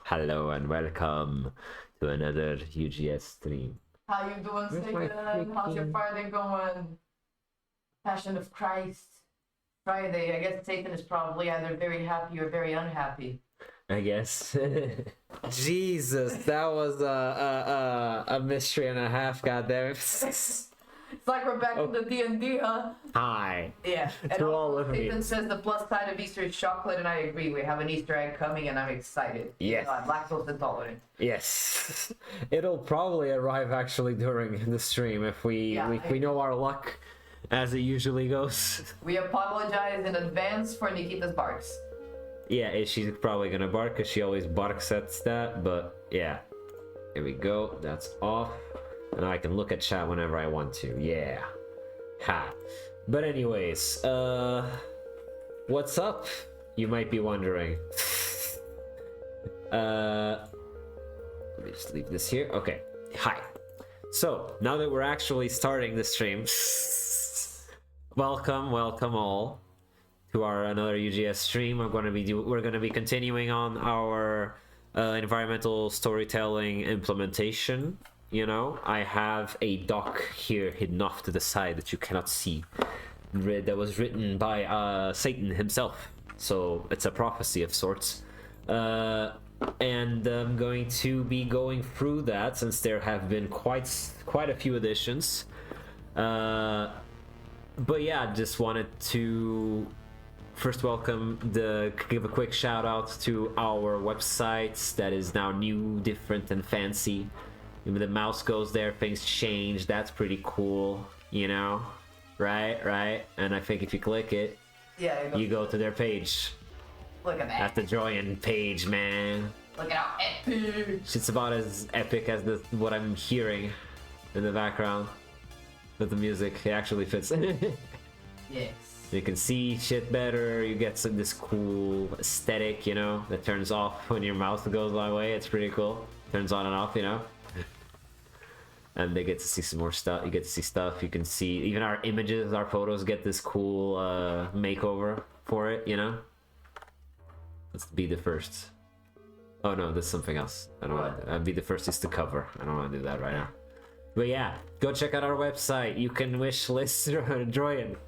Hello and welcome to another UGS stream. How you doing, Satan? How's your Friday going? Passion of Christ. Friday. I guess Satan is probably either very happy or very unhappy. I guess. Jesus, that was a mystery and a half, goddamn. It's like we're back in the D&D, huh? Hi. Yeah. And To all of Satan you. says the plus side of Easter is chocolate, and I agree. We have an Easter egg coming, and I'm excited. Yes. I'm lactose intolerant. Yes. It'll probably arrive actually during the stream if we know our luck, as it usually goes. We apologize in advance for Nikita's barks. Yeah, she's probably gonna bark because she always barks at that, but yeah. Here we go. That's off. And I can look at chat whenever I want to. Yeah. Ha. But anyways, what's up? You might be wondering. Let me just leave this here. Okay. Hi. So, now that we're actually starting the stream, welcome all to our another UGS stream. We're going to be continuing on our environmental storytelling implementation. You know, I have a doc here hidden off to the side that you cannot see, that was written by Satan himself. So it's a prophecy of sorts. And I'm going to be going through that since there have been quite a few additions. But yeah, just wanted to first give a quick shout out to our website that is now new, different, and fancy. When the mouse goes there, things change. That's pretty cool, you know? Right? And I think if you click it, you go to their page. Look at that. That's the Droian page, man. Look at how epic. It's about as epic as what I'm hearing in the background. With the music, it actually fits. Yes. You can see shit better. You get this cool aesthetic, you know, that turns off when your mouse goes that way. It's pretty cool. Turns on and off, you know. And they get to see some more stuff. You get to see stuff. You can see even our images, our photos get this cool makeover for it, you know. Let's be the first. Oh no, that's something else. I don't want to. Be the first is the cover. I don't want to do that right now. But yeah, go check out our website. You can wish list Droian.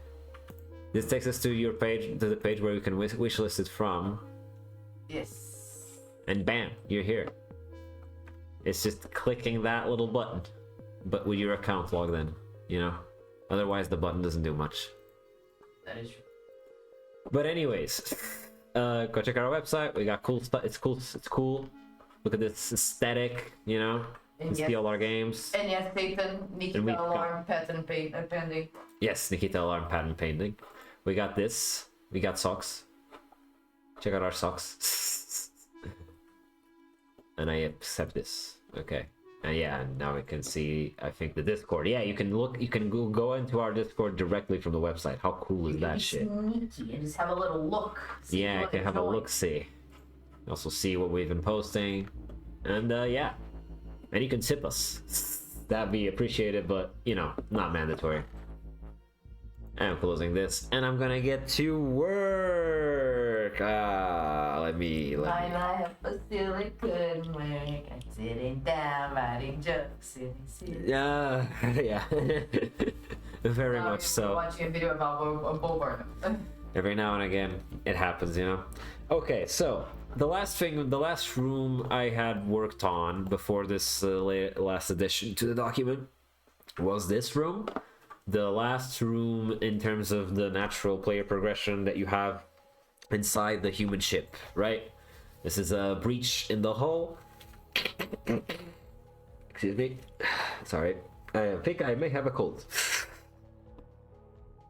This takes us to your page, to the page where you can wish list it from. Yes. And bam, you're here. It's just clicking that little button, but with your account logged in, you know. Otherwise, the button doesn't do much. That is true. But anyways, go check out our website. We got cool stuff. It's cool. Look at this aesthetic, you know. And see all our games. And yes, Satan, Nikita alarm patent pending. Yes, Nikita alarm patent pending. We got this. We got socks. Check out our socks. And I accept this. Okay. And yeah, now we can see, I think, the Discord. Yeah, you can go into our Discord directly from the website. How cool is that shit? Sneaky and just have a little look. Yeah, I can have a look-see. Also see what we've been posting. And yeah. And you can tip us. That'd be appreciated, but, you know, not mandatory. I'm closing this, and I'm gonna get to work. Let me. My life was still a good work. I'm sitting down, writing jokes. Yeah. Very much so. Watching a video about Bo Burnham. Every now and again, it happens, you know. Okay, so the last room I had worked on before this last addition to the document was this room. The last room in terms of the natural player progression that you have inside the human ship, right? This is a breach in the hull. Excuse me. Sorry. I think I may have a cold.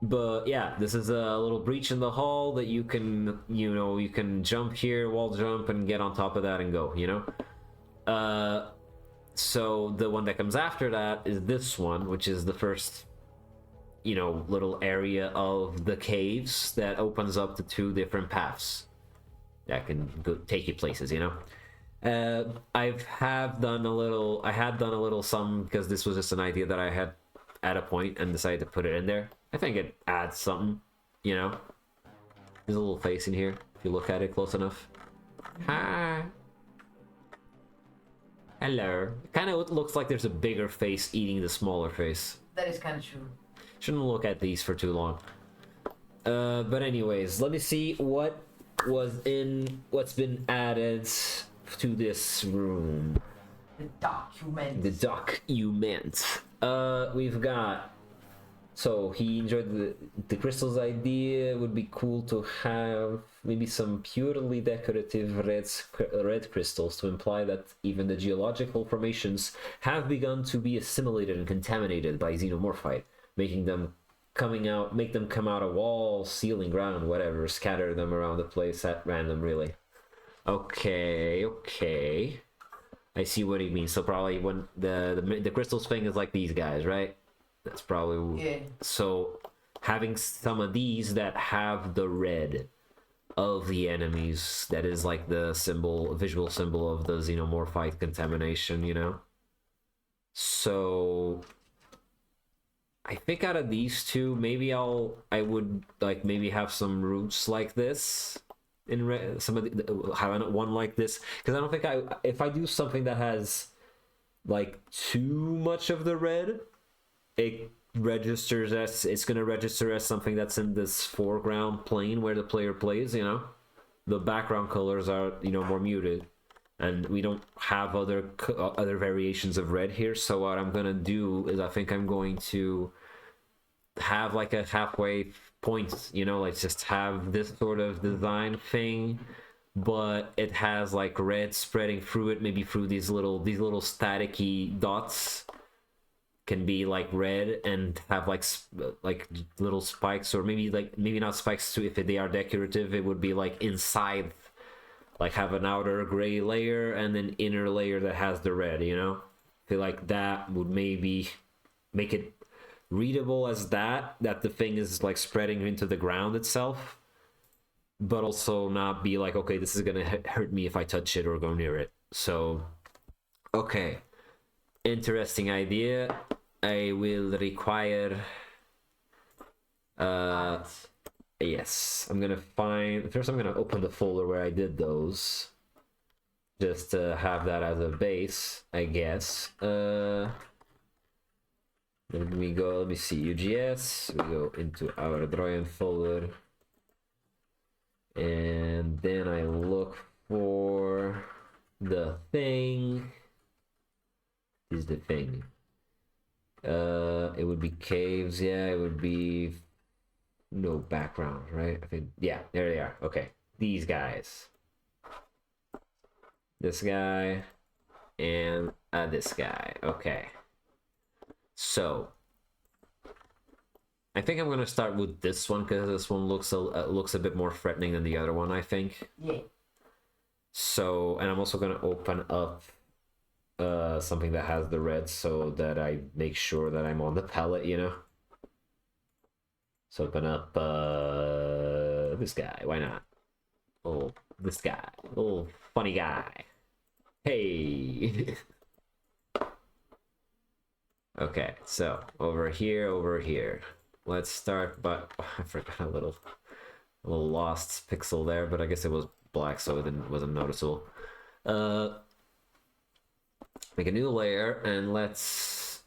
But yeah, this is a little breach in the hull that you can, you can jump here, wall jump, and get on top of that and go, you know? So the one that comes after that is this one, which is the first, little area of the caves that opens up to two different paths that can take you places, you know? I had done a little some because this was just an idea that I had at a point and decided to put it in there. I think it adds something, you know? There's a little face in here if you look at it close enough. Hi. Hello. Kind of looks like there's a bigger face eating the smaller face. That is kind of true. Shouldn't look at these for too long. But anyways, let me see what's been added to this room. The document. The document. We've got. So he enjoyed the crystals idea. Would be cool to have maybe some purely decorative red crystals to imply that even the geological formations have begun to be assimilated and contaminated by xenomorphite, making them make them come out of walls, ceiling, ground, whatever, scatter them around the place at random, really. Okay. I see what he means. So probably when the crystals thing is like these guys, right? That's probably Yeah. So having some of these that have the red of the enemies, that is like the visual symbol of the xenomorphite contamination, you know. So I think out of these two, maybe I would like maybe have some roots like this in some of have one like this, because I don't think if I do something that has like too much of the red, it registers as it's going to register as something that's in this foreground plane where the player plays, you know. The background colors are, you know, more muted, and we don't have other variations of red here. So what I'm going to do is I think I'm going to have like a halfway point, you know, like just have this sort of design thing, but it has like red spreading through it, maybe through these little staticky dots can be like red and have like little spikes, or maybe not spikes too. If they are decorative, it would be like inside, like have an outer gray layer and an inner layer that has the red, you know. I feel like that would maybe make it readable as that the thing is like spreading into the ground itself, but also not be like, okay, this is gonna hurt me if I touch it or go near it. So okay, interesting idea. I will require yes, I'm gonna open the folder where I did those, just to have that as a base, I guess. Let me see, UGS, we go into our Droian folder, and then I look for the thing. Is the thing. It would be caves, yeah, it would be no background, right? I think, yeah, there they are. Okay, these guys. This guy and this guy. Okay. So I think I'm gonna start with this one because this one looks a bit more threatening than the other one, I think. Yeah. So, and I'm also gonna open up something that has the red so that I make sure that I'm on the palette, you know. So open up this guy. Why not? Oh, this guy. Oh, funny guy. Hey. Okay, so over here. Let's start, but oh, I forgot a little lost pixel there, but I guess it was black, so it wasn't noticeable. Make a new layer, and let's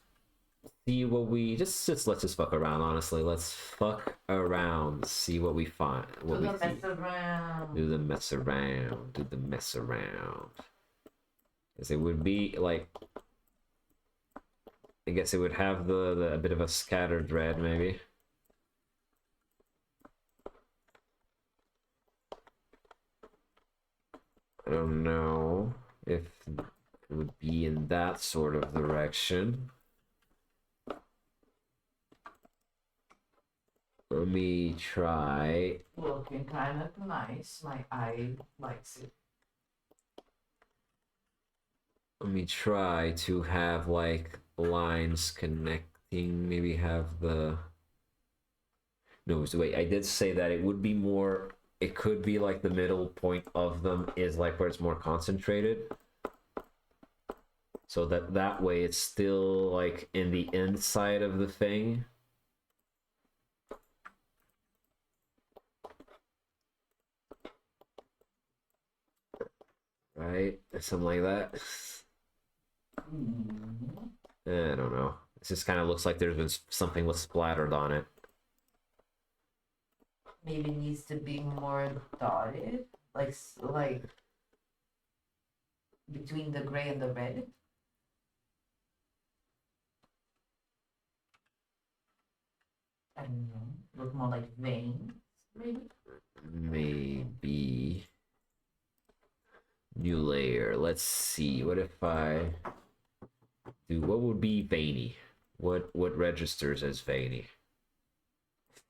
see what we let's just fuck around. Honestly, let's fuck around, see what we find. Do the mess around. Do the mess around. Do the mess around. Because it would be like, I guess it would have a bit of a scattered red, maybe. I don't know if it would be in that sort of direction. Let me try. Looking kind of nice. My eye likes it. Let me try to have like lines connecting. Maybe have the. No, so wait. I did say that it would be more. It could be like the middle point of them is like where it's more concentrated. So that way it's still like in the inside of the thing. Right? Something like that. I don't know. It just kind of looks like there's been something was splattered on it. Maybe it needs to be more dotted, like between the gray and the red. I don't know. Look more like veins, maybe. Maybe. New layer. Let's see. What if I do? What would be veiny? What registers as veiny?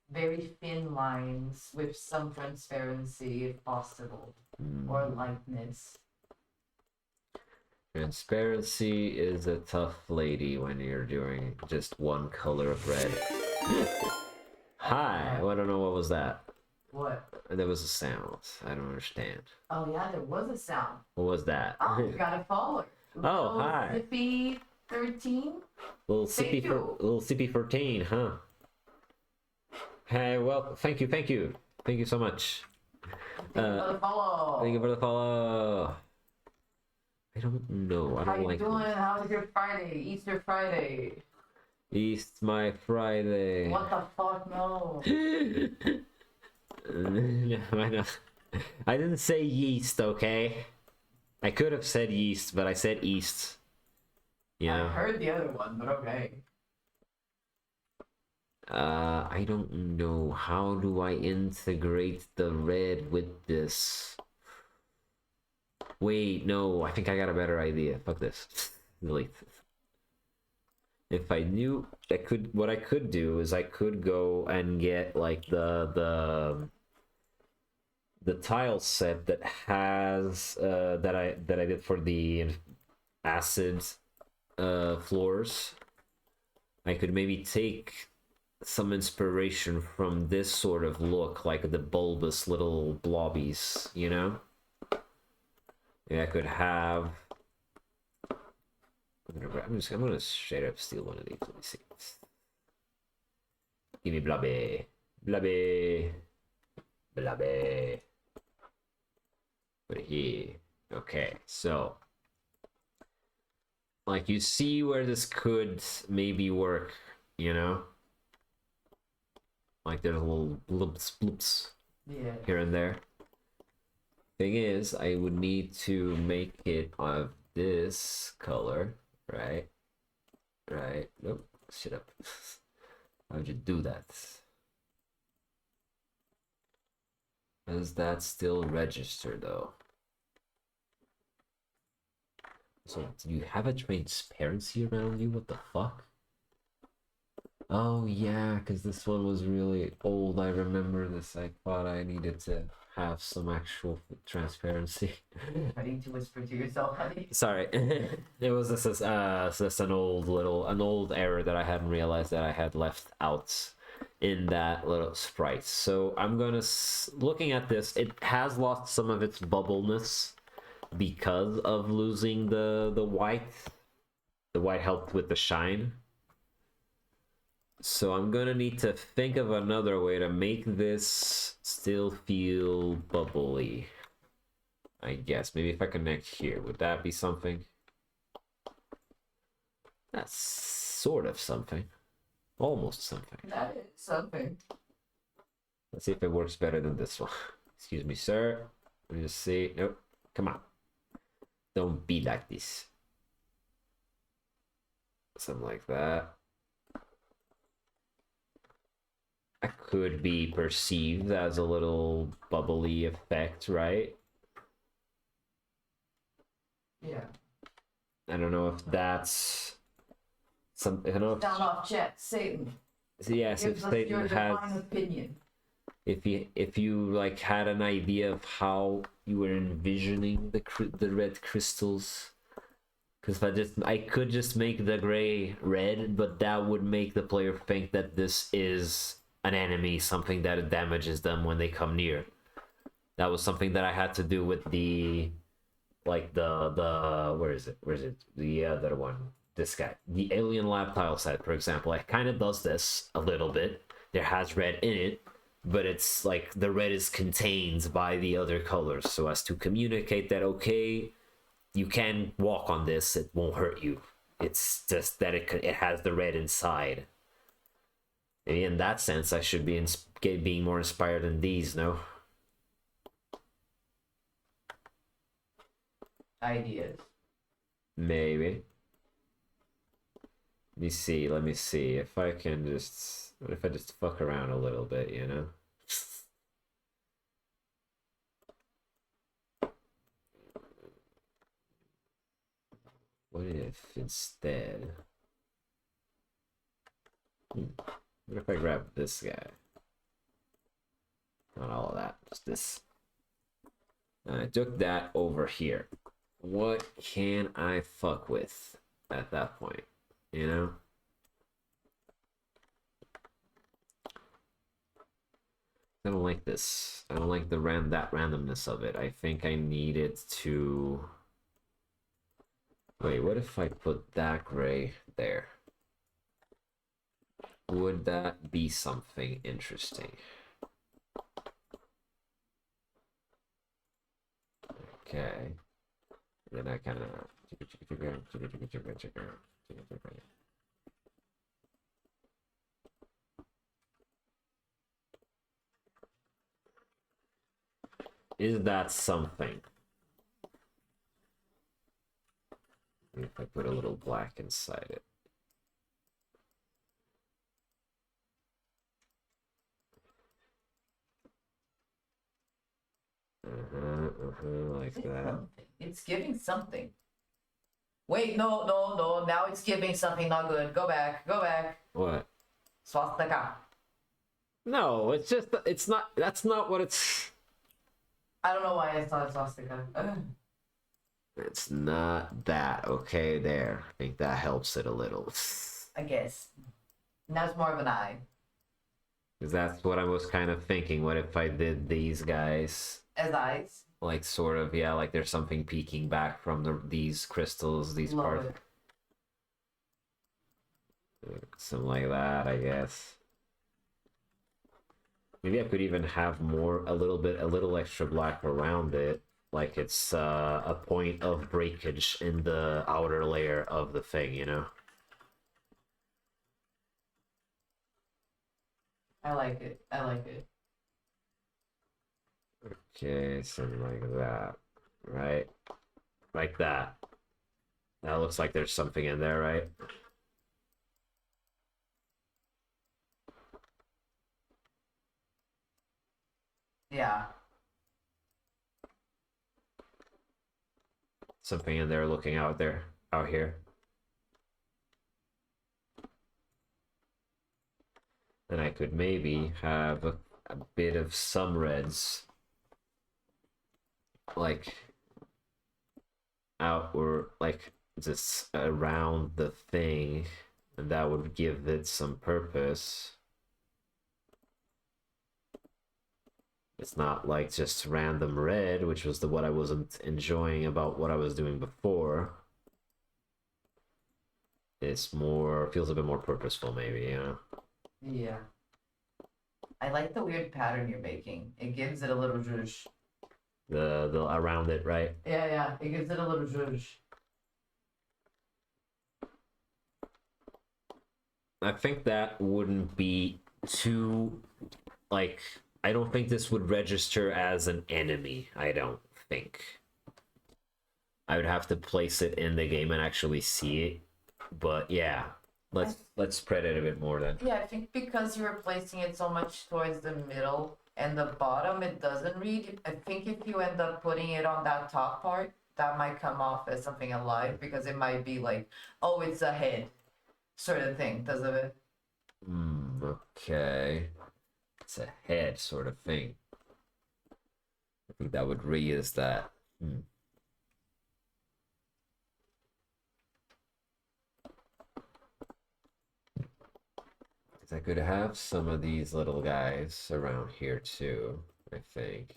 Very thin lines with some transparency if possible, or lightness. Transparency is a tough lady when you're doing just one color of red. Hi, I don't know what was that. What? There was a sound. I don't understand. Oh yeah, there was a sound. What was that? Oh, you got a follower. Oh, hi. Zippy13. Little Sippy 14, huh? Hey, well, thank you so much. Thank you for the follow. Thank you for the follow. I don't know. I don't How like you doing? this. How's your Friday? Easter Friday. East my Friday. What the fuck? No. I know. I didn't say yeast, okay? I could have said yeast, but I said east. Yeah. I heard the other one, but okay. I don't know. How do I integrate the red with this? Wait, no. I think I got a better idea. Fuck this. Delete. If I knew, what I could do is I could go and get like the tile set that has that I did for the acid floors. I could maybe take some inspiration from this sort of look, like the bulbous little blobbies, you know? Yeah, I could have. I'm gonna straight up steal one of these. Let me see. Give me blobby, blobby, blobby. Put it here. Okay, so like you see where this could maybe work, you know? Like there's a little bloops bloops here and there. Thing is, I would need to make it of this color, right? Right. Nope. Shut up. How'd you do that? Does that still register though? So do you have a transparency around you? What the fuck? Oh yeah, because this one was really old. I remember this. I thought I needed to have some actual transparency. I need to whisper to yourself, honey. Sorry, it was just an old error that I hadn't realized that I had left out in that little sprite. So I'm gonna looking at this. It has lost some of its bubbleness because of losing the white. The white helped with the shine. So I'm gonna need to think of another way to make this still feel bubbly. I guess maybe if I connect here, would that be something? That's sort of something. Almost something. That is something. Let's see if it works better than this one. Excuse me, sir. Let me just see. Nope. Come on. Don't be like this. Something like that. That could be perceived as a little bubbly effect, right? Yeah. I don't know if that's something. I don't know if, Sound off chat, Satan. yes, if Gives us Satan your has, divine opinion. if you like had an idea of how you were envisioning the red crystals, because I could just make the gray red, but that would make the player think that this is an enemy, something that damages them when they come near. That was something that I had to do with the where is it the other one, this guy, the alien lab tile set, for example. It kind of does this a little bit. There has red in it, but it's like the red is contained by the other colors so as to communicate that okay, you can walk on this, it won't hurt you, It's just that it has the red inside. Maybe in that sense, I should be being more inspired than these, no? Ideas. Maybe. Let me see if I can just, what if I just fuck around a little bit, you know? What if instead, what if I grab this guy? Not all of that, just this. And I took that over here. What can I fuck with at that point, you know? I don't like this. I don't like the that randomness of it. I think I need it to... Wait, what if I put that gray there? Would that be something interesting? Okay. And then I kind of... Is that something? If I put a little black inside it. Like that. It's giving something. Wait, no. Now it's giving something not good. Go back. What? Swastika. No, it's just, it's not, that's not what it's... I don't know why I thought swastika. It's not that, okay, there. I think that helps it a little. I guess. Now it's more of an eye. Because that's what I was kind of thinking. What if I did these guys? As eyes? Like, sort of, yeah, like there's something peeking back from these crystals, these Love parts. it. Something like that, I guess. Maybe I could even have a little extra black around it. Like it's a point of breakage in the outer layer of the thing, you know? I like it. Okay, something like that, right? Like that. That looks like there's something in there, right? Yeah. Something in there looking out here. Then I could maybe have a bit of some reds, like out or like just around the thing, and that would give it some purpose. It's not like just random red, which was what I wasn't enjoying about what I was doing before. It's more, feels a bit more purposeful, maybe, you know? Yeah. I like the weird pattern you're making. It gives it a little zhuzh. The around it, right? Yeah. It gives it a little zhuzh. I think that wouldn't be too, like, I don't think this would register as an enemy, I don't think. I would have to place it in the game and actually see it. But yeah, let's spread it a bit more then. Yeah, I think because you're placing it so much towards the middle and the bottom, it doesn't read. I think if you end up putting it on that top part, that might come off as something alive because it might be like, oh, it's a head sort of thing, doesn't it? Okay. It's a head sort of thing. I think that would read as that. I could have some of these little guys around here too, I think.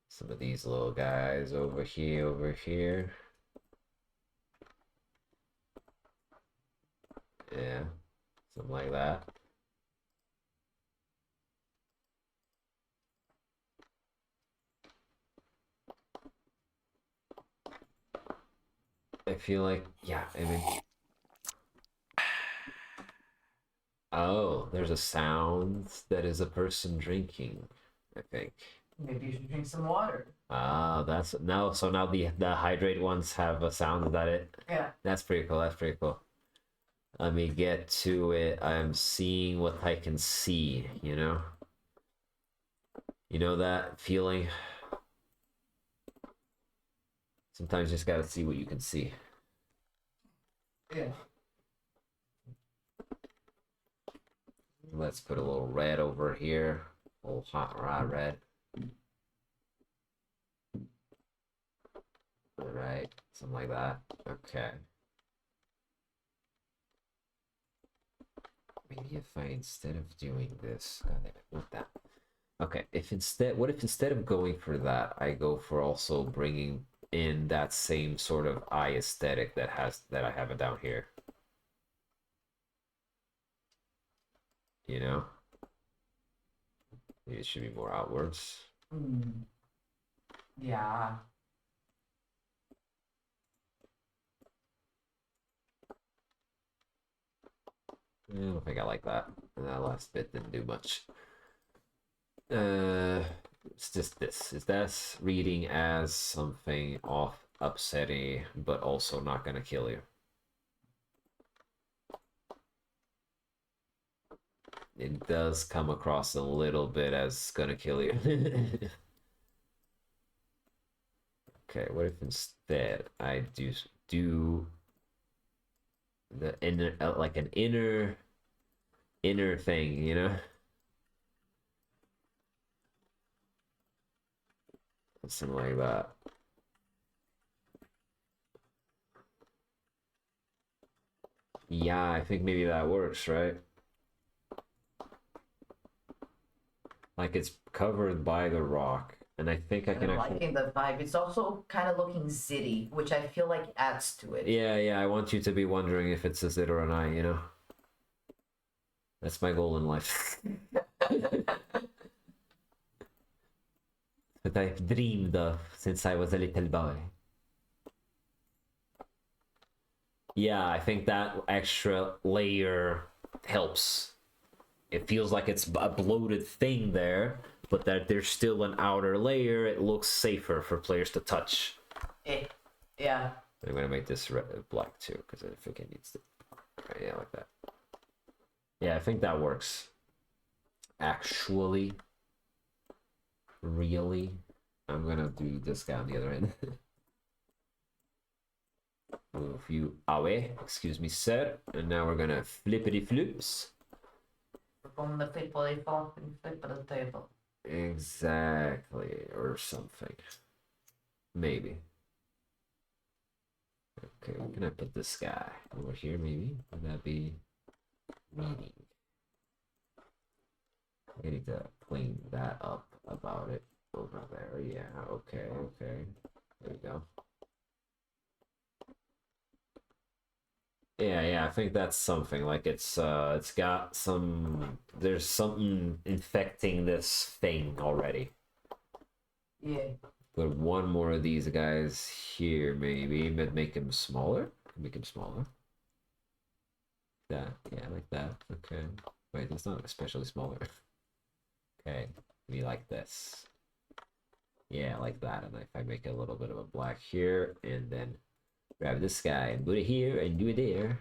Some of these little guys over here. Yeah, something like that. feel like, yeah, I mean, oh, there's a sound that is a person drinking, I think. Maybe you should drink some water. Ah, that's no. So now the hydrate ones have a sound. Is that it? Yeah. That's pretty cool. That's pretty cool. Let me get to it. I'm seeing what I can see. You know that feeling. Sometimes you just gotta see what you can see. Yeah. Let's put a little red over here. A little hot raw red. All right, something like that. Okay. Maybe if I, instead of doing this, God damn it, what that? Okay, what if instead of going for that, I go for also bringing in that same sort of eye aesthetic that I have it down here. You know? Maybe it should be more outwards. Yeah. I don't think I like that. That last bit didn't do much. It's just this. Is that reading as something off upsetting, but also not gonna kill you? It does come across a little bit as gonna kill you. Okay, what if instead I do the inner, like an inner thing, you know? Something like that. Yeah, I think maybe that works, right? Like it's covered by the rock, and I think I can I'm actually. liking the vibe. It's also kind of looking city, which I feel like adds to it. Yeah, I want you to be wondering if it's a zit or an eye, you know? That's my goal in life. That I've dreamed of since I was a little boy. Yeah, I think that extra layer helps. It feels like it's a bloated thing there, but that there's still an outer layer. It looks safer for players to touch. Yeah. I'm gonna make this black too, because I think it needs to. Right, yeah, like that. Yeah, I think that works. Actually, really, I'm gonna do this guy on the other end. Move you away, excuse me, sir. And now we're gonna flippity flips. From the flippity flop and flip of the table. Exactly, or something. Maybe. Okay, where can I put this guy? Over here, maybe? Would that be reading? I need to clean that up about it over there. Yeah, okay. There we go. Yeah, I think that's something. Like it's got some, there's something infecting this thing already. Yeah. Put one more of these guys here, maybe, but make him smaller. Make him smaller. That, yeah, like that. Okay. Wait, that's not especially smaller. Okay, maybe like this. Yeah, like that. And if I make a little bit of a black here, and then grab this guy and put it here and do it there,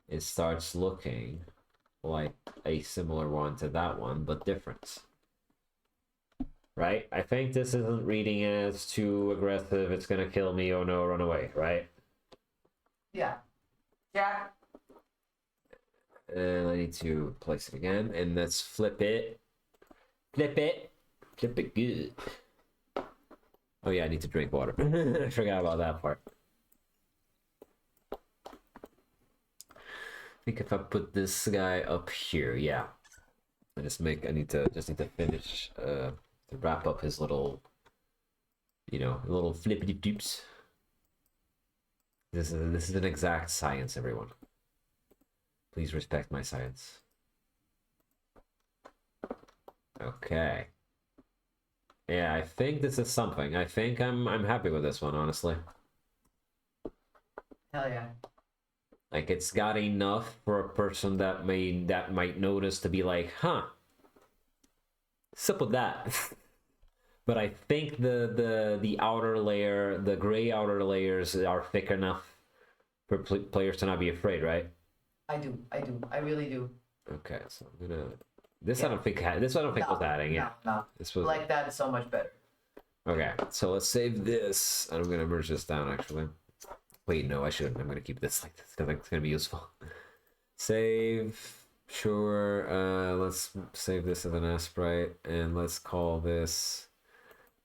it starts looking like a similar one to that one, but different. Right? I think this isn't reading as too aggressive, it's gonna kill me, oh no, run away, right? Yeah. And I need to place it again, and let's flip it. Flip it good. Oh yeah, I need to drink water. I forgot about that part. I think if I put this guy up here, yeah. I need to finish to wrap up his little, little flippity doops. This is an exact science, everyone. Please respect my science. Okay. Yeah, I think this is something. I think I'm happy with this one, honestly. Hell yeah. Like it's got enough for a person that might notice to be like, huh, what's up with that? But I think the outer layer, the gray outer layers are thick enough for players to not be afraid, right? I do. I really do. Okay, so I'm gonna. This Yeah. I don't think was adding. Yeah, No. this was Like that is so much better. okay. So let's save this. I'm gonna merge this down actually. Wait, no, I shouldn't. I'm gonna keep this like this because it's gonna be useful. Save. Sure. Let's save this as an Aseprite and let's call this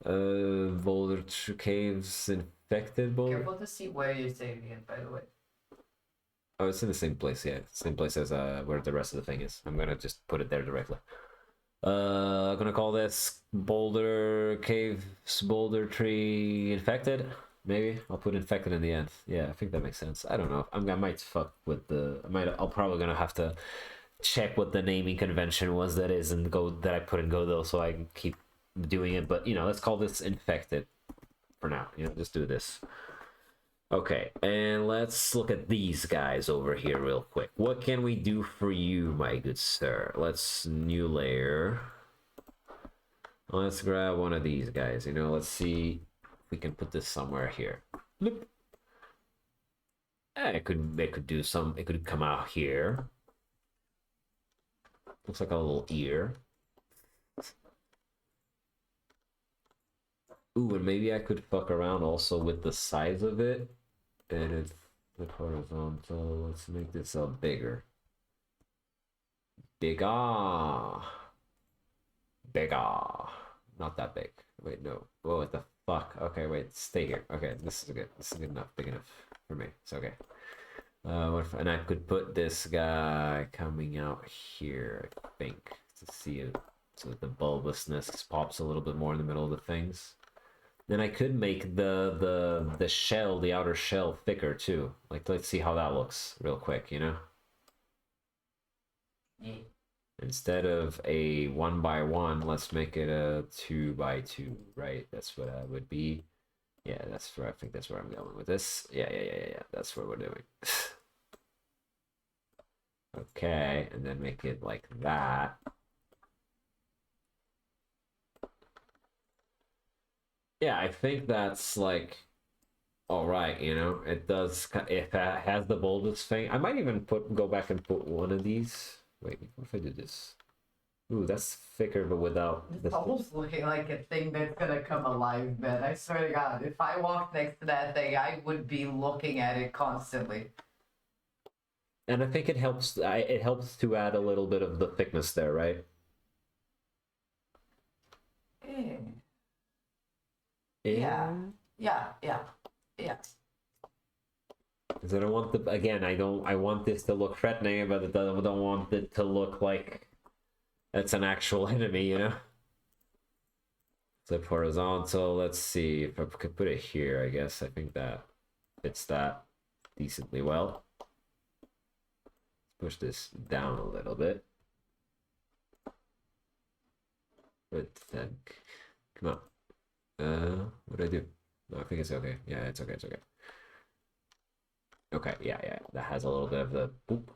boulder caves infected boulder. Careful to see where you're saving it, by the way. Oh, it's in the same place. Yeah, same place as where the rest of the thing is. I'm gonna just put it there directly. I'm gonna call this boulder caves boulder tree infected. Maybe I'll put infected in the end. Yeah, I think that makes sense. I don't know. I might fuck with the. I'll probably gonna have to check what the naming convention was that I put in Godot so I can keep doing it. But let's call this infected for now. Just do this. Okay, and let's look at these guys over here real quick. What can we do for you, my good sir? Let's new layer. Let's grab one of these guys. Let's see if we can put this somewhere here. Bloop. It could do some. It could come out here. Looks like a little ear. Ooh, and maybe I could fuck around also with the size of it. And it's the horizontal. Let's make this bigger. Bigger. Bigger. Not that big. Wait, no. Oh, what the fuck? Okay, wait. Stay here. Okay, this is good. This is good enough. Big enough for me. It's okay. And I could put this guy coming out here, I think, to see it. So that the bulbousness pops a little bit more in the middle of the things. Then I could make the shell, the outer shell, thicker too. Like, let's see how that looks real quick, Yeah. Instead of a 1x1, let's make it a 2x2, right? That's what that would be. Yeah, that's where I think that's where I'm going with this. Yeah. That's what we're doing. Okay, and then make it like that. Yeah, I think that's like all right. It does. If it has the boldest thing, I might even go back and put one of these. Wait, what if I do this? Ooh, that's thicker, but without. It's almost looking like a thing that's gonna come alive, man. I swear to God, if I walked next to that thing, I would be looking at it constantly. And I think it helps. It helps to add a little bit of the thickness there, right? Yeah. Because I don't want I want this to look threatening, but I don't want it to look like it's an actual enemy, Flip horizontal. Let's see if I could put it here. I guess I think that fits that decently well. Let's push this down a little bit. But then, come on. What do I do? No, I think it's okay. Yeah, it's okay. It's okay. Okay, yeah. That has a little bit of the boop.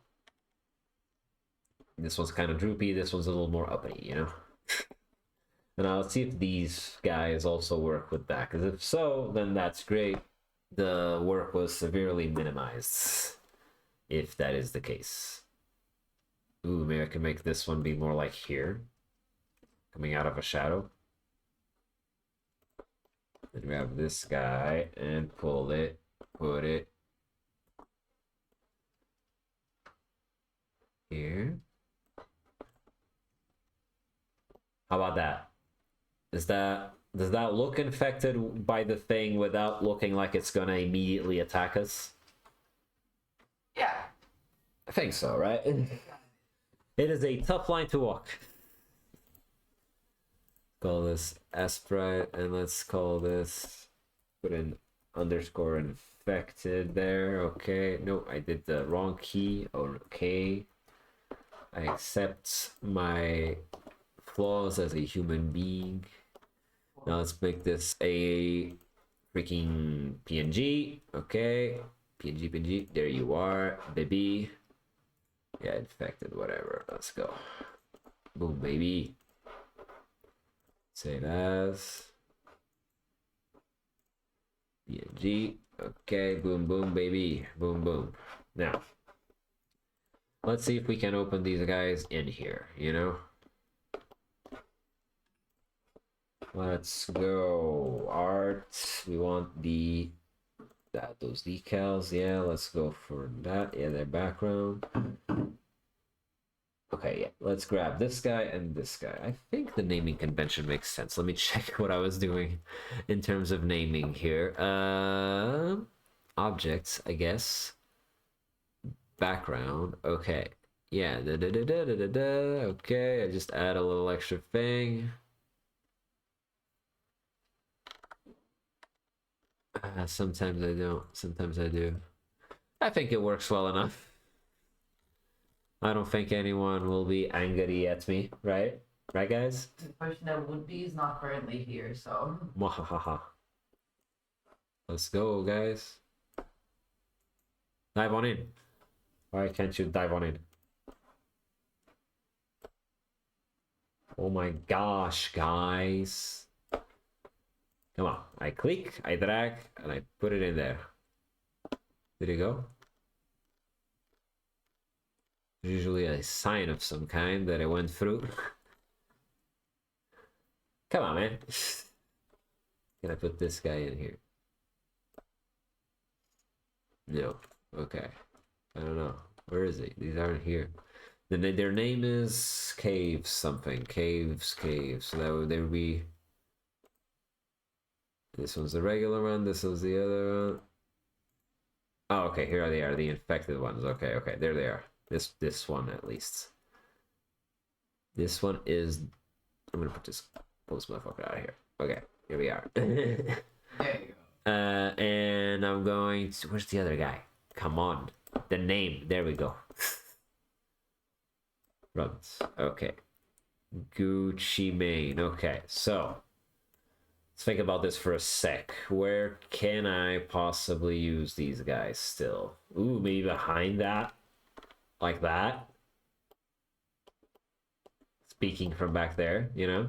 This one's kind of droopy. This one's a little more uppity, And I'll see if these guys also work with that. Because if so, then that's great. The work was severely minimized. If that is the case. Ooh, maybe I can make this one be more like here. Coming out of a shadow. And grab this guy and pull it, put it here. How about that? Does that look infected by the thing without looking like it's gonna immediately attack us? Yeah. I think so, right? It is a tough line to walk. Call this Aseprite, and let's call this, put in underscore infected there. Okay, no, I did the wrong key. Okay, I accept my flaws as a human being. Now let's make this a freaking PNG. Okay, PNG. There you are, baby. Yeah, infected, whatever. Let's go. Boom, baby. Save as. PNG. Okay, boom, boom, baby. Boom, boom. Now, let's see if we can open these guys in here, you know? Let's go. Art. We want those decals. Yeah, let's go for that. Yeah, their background. Okay, yeah. Let's grab this guy and this guy. I think the naming convention makes sense. Let me check what I was doing in terms of naming here. Objects, I guess. Background. Okay. Yeah. Okay, I just add a little extra thing. Sometimes I don't. Sometimes I do. I think it works well enough. I don't think anyone will be angry at me, right? Right, guys? The person that would be is not currently here, so. Mwahaha. Let's go, guys. Dive on in. Why can't you dive on in? Oh my gosh, guys. Come on. I click, I drag, and I put it in there. Did it go? Usually a sign of some kind that I went through. Come on, man. Can I put this guy in here? No. Okay. I don't know. Where is he? These aren't here. Then their name is Caves something. Caves. So that would there be. This one's the regular one. This one's the other one. Oh, okay. Here they are, the infected ones. Okay. There they are. This one at least. This one is. I'm gonna pull this motherfucker out of here. Okay, here we are. There you go. And I'm going to. Where's the other guy? Come on, the name. There we go. Runs. Okay. Gucci Mane. Okay, so let's think about this for a sec. Where can I possibly use these guys still? Ooh, maybe behind that. Like that. Speaking from back there, you know?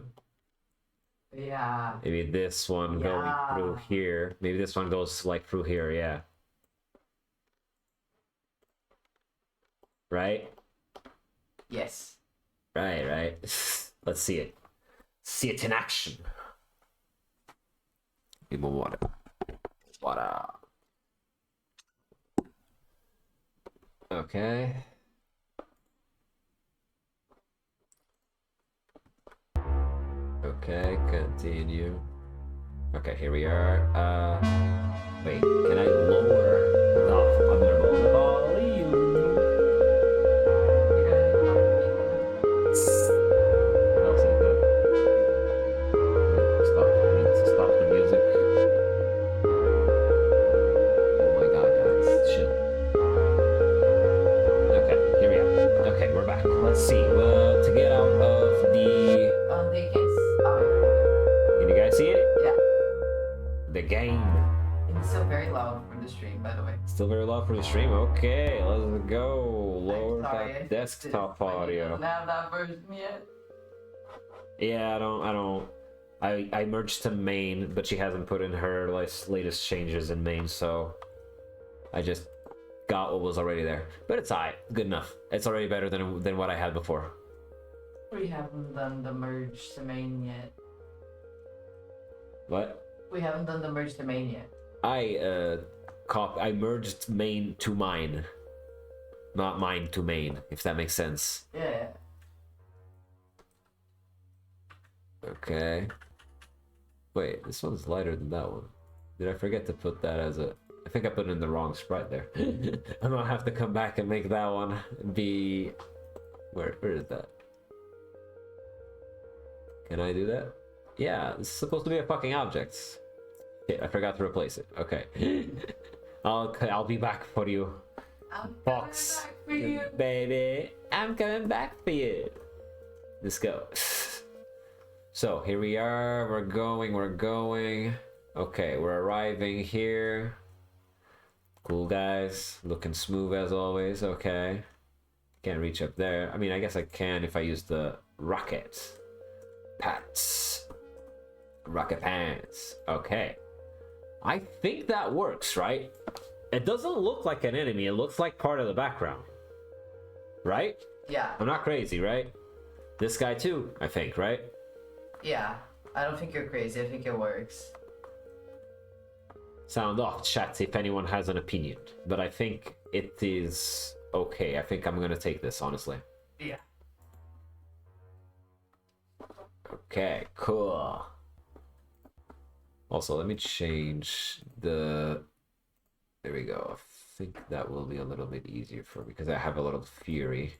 Yeah. Maybe this one going through here. Maybe this one goes like through here, yeah. Right? Yes. Right. Let's see it. See it in action. Give me more water. Water. Okay. Okay, continue. Okay, here we are. Wait, can I lower the undervolt volume? That was good. Stop the music. Oh my god, guys, chill. Okay, here we are. Okay, we're back. Let's see. To get out of the. They can. Can you guys see it? Yeah. The game. It's still very loud for the stream, by the way. Still very loud for the stream. Okay, let's go. Lower Sorry, that desktop audio. Doesn't have that version yet. Yeah, I merged to main, but she hasn't put in her latest changes in main, so I just got what was already there. But it's alright, good enough. It's already better than what I had before. We haven't done the merge to main yet. What? We haven't done the merge to main yet. I merged main to mine, not mine to main, if that makes sense. Yeah. Okay. Wait, this one's lighter than that one. Did I forget to put that as a... I think I put in the wrong sprite there. I'm gonna have to come back and make that one be... Where is that? Can I do that? Yeah, this is supposed to be a fucking object. Shit, I forgot to replace it. Okay. I'll be back for you. I'm Box. coming back for you. Baby, I'm coming back for you. Let's go. So here we are. We're going. Okay, we're arriving here. Cool, guys. Looking smooth as always. Okay. Can't reach up there. I mean, I guess I can if I use the rocket. Pats. Rocket pants. Okay. I think that works, right? It doesn't look like an enemy. It looks like part of the background. Right? Yeah. I'm not crazy, right? This guy too, I think, right? Yeah. I don't think you're crazy. I think it works. Sound off, chat, if anyone has an opinion. But I think it is okay. I think I'm gonna take this, honestly. Yeah. Okay, cool. Also, let me change the... There we go. I think that will be a little bit easier for me because I have a lot of fury.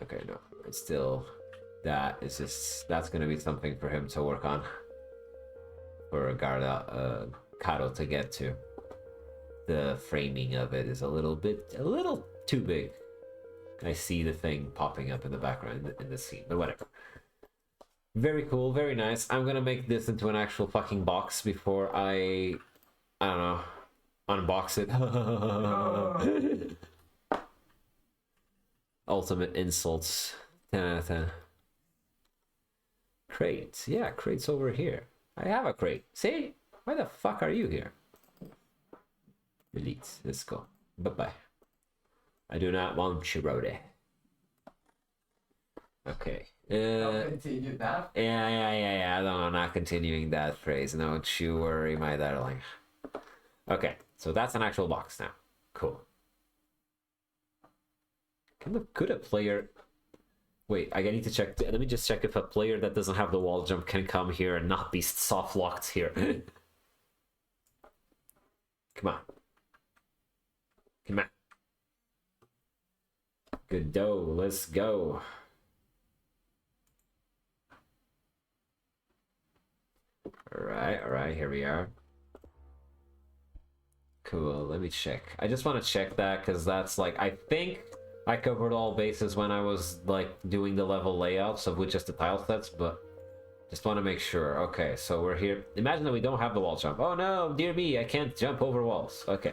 Okay, no, it's still... That is just... That's gonna be something for him to work on. For Godot to get to. The framing of it is a little too big. I see the thing popping up in the background in the scene, but whatever. Very cool, very nice. I'm gonna make this into an actual fucking box before I don't know, unbox it. Ultimate insults. 10 out of 10. Crates, yeah, crates over here. I have a crate. See? Why the fuck are you here? Delete. Let's go. Bye-bye. I do not want you, Brody. Okay. I'll continue that. Yeah. No, I'm not continuing that phrase. Don't you worry, my darling. Okay, so that's an actual box now. Cool. Could a player... Wait, I need to check. Let me just check if a player that doesn't have the wall jump can come here and not be soft locked here. Come on. Come on. Godot, let's go. Alright, here we are. Cool, let me check. I just want to check that because that's like, I think I covered all bases when I was like doing the level layouts of with just the tile sets, but just want to make sure. Okay, so we're here. Imagine that we don't have the wall jump. Oh no, dear me, I can't jump over walls. Okay.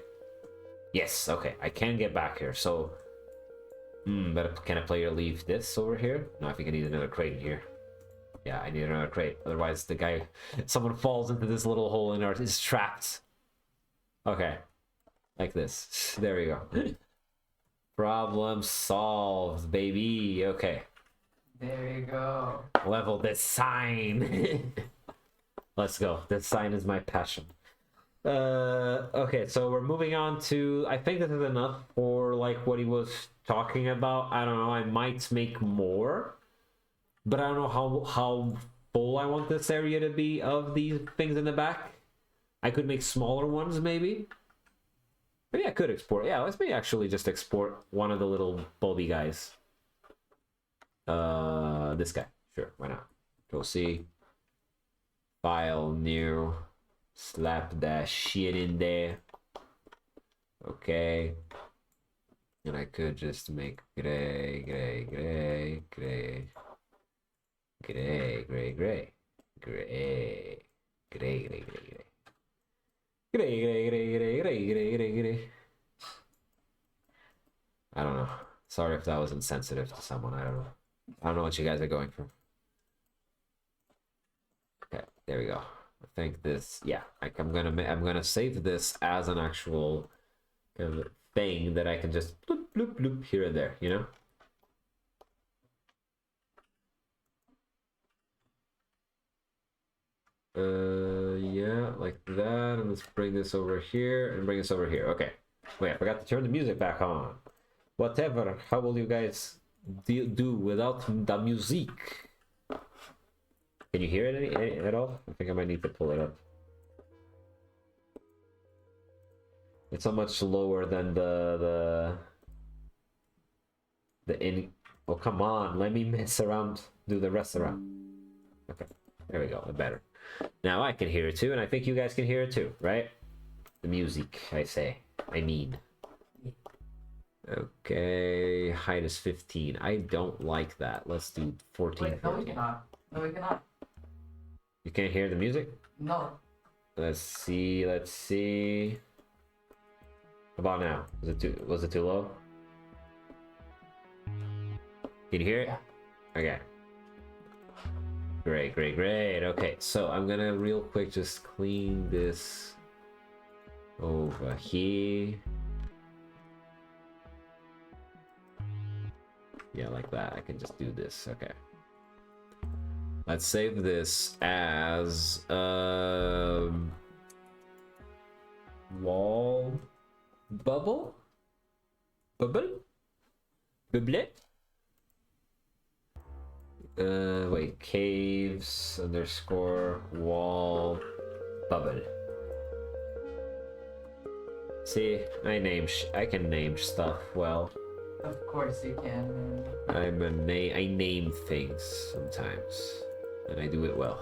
Yes, okay, I can get back here. So, but can a player leave this over here? No, I think I need another crate in here. Yeah, I need another crate. Otherwise, the guy, someone falls into this little hole and is trapped. Okay, like this. There we go. Problem solved, baby. Okay. There you go. Level design. Let's go. Design is my passion. Okay, so we're moving on to... I think this is enough for like what he was talking about. I don't know. I might make more, but I don't know how full I want this area to be of these things in the back. I could make smaller ones, maybe. Maybe I could export. Yeah, let's maybe actually just export one of the little bulby guys. This guy. Sure, why not? Go see. File, new. Slap that shit in there. Okay. And I could just make gray. I don't know. Sorry if that was insensitive to someone. I don't know. I don't know what you guys are going for. Okay, there we go. I think this, yeah, I'm gonna save this as an actual kind of thing that I can just bloop bloop bloop here and there, you know? Yeah, like that, and let's bring this over here and bring this over here. Okay. Wait, I forgot to turn the music back on. Whatever. How will you guys do without the music? Can you hear it at all? I think I might need to pull it up. It's so much lower than the in. Oh, come on, let me mess around, do the rest around. Okay, there we go, better. Now I can hear it too, and I think you guys can hear it too, right? The music, I mean. Okay, height is 15. I don't like that. Let's do 14. Wait, no, we cannot. No, we cannot. You can't hear the music? No. Let's see, let's see. How about now? Was it too low? Can you hear it? Yeah. Okay. Great, great, great. Okay, so I'm gonna real quick just clean this over here. Yeah, like that. I can just do this. Okay. Let's save this as wall bubble? Bubble? Bubble? Wait, caves underscore wall bubble. See, I can name stuff well. Of course you can. I name things sometimes, and I do it well.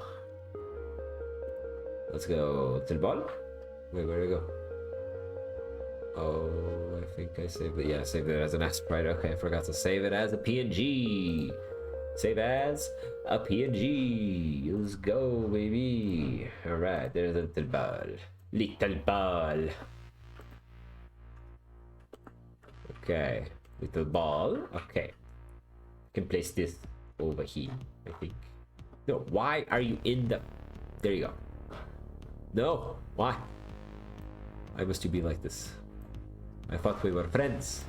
Let's go to the bottom. Wait, where'd it go? Oh, I think I saved it. Yeah, I saved it as an Aseprite. Okay, I forgot to save it as a PNG. Save as a PNG. Let's go, baby. All right, there's a little ball. Little ball. Okay, little ball. Okay, I can place this over here, I think. No, why are you in the... There you go. No, why? Why must you be like this? I thought we were friends.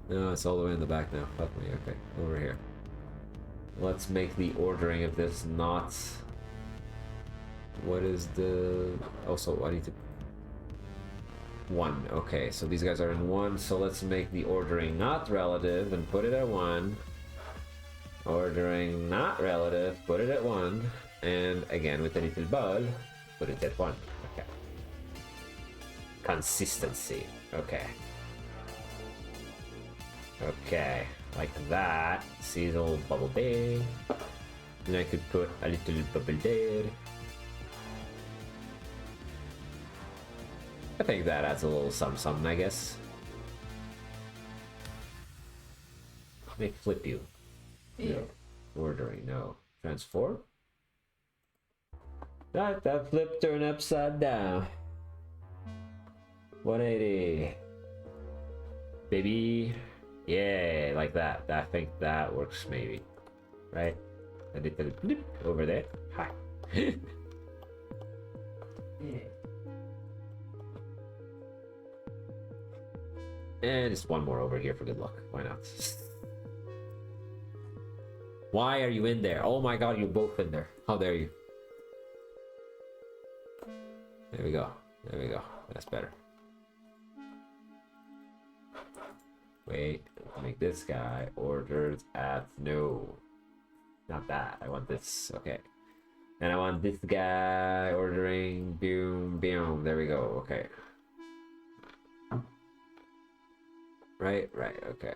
No, it's all the way in the back now. Fuck me. Okay, over here. Let's make the ordering of this not... What is the... Also, I need to... 1. Okay, so these guys are in 1, so let's make the ordering not relative and put it at 1. Ordering not relative, put it at 1. And again, with a little ball, put it at 1. Okay. Consistency. Okay. Okay, like that. See the little bubble there. Then I could put a little bubble there. I think that adds a little something, I guess. Make flip you. Yeah. No. Ordering, no. Transform? That flip turn upside down. 180. Baby. Yeah, like that. I think that works maybe. Right? A little blip over there. Hi. Yeah. And just one more over here for good luck. Why not? Why are you in there? Oh my god, you're both in there. How dare you? There we go. There we go. That's better. Wait, make this guy ordered at... No. Not that. I want this. Okay. And I want this guy ordering... Boom, boom. There we go. Okay. Right, okay.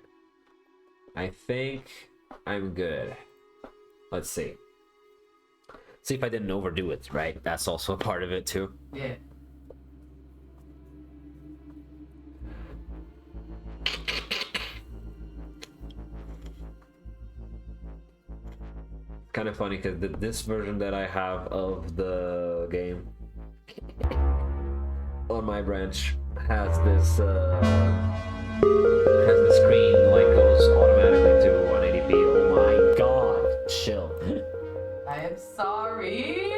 I think I'm good. Let's see. See if I didn't overdo it, right? That's also a part of it too. Yeah. Kind of funny because this version that I have of the game on my branch has this screen like goes automatically to 180p. Oh my god, chill. I am sorry.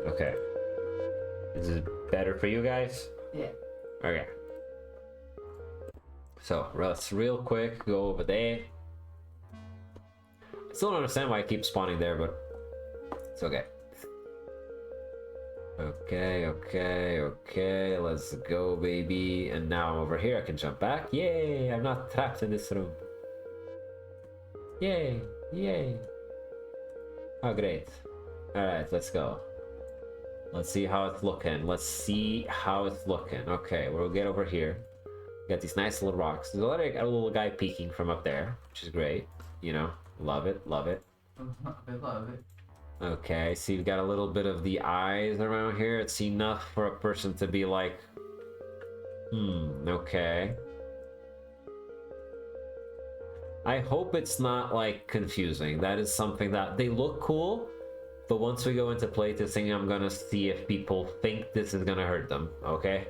Okay. Is it better for you guys? Yeah. Okay. So let's real quick go over there. Still don't understand why I keep spawning there, but it's okay. Okay, let's go, baby. And now I'm over here, I can jump back. Yay, I'm not trapped in this room. Yay. Oh, great. Alright, let's go. Let's see how it's looking. Okay, we'll get over here. Got these nice little rocks. There's a little guy peeking from up there, which is great. You know, love it. I love it. Okay, so you've got a little bit of the eyes around here. It's enough for a person to be like, okay. I hope it's not like confusing. That is something that they look cool, but once we go into playtesting, I'm gonna see if people think this is gonna hurt them, okay?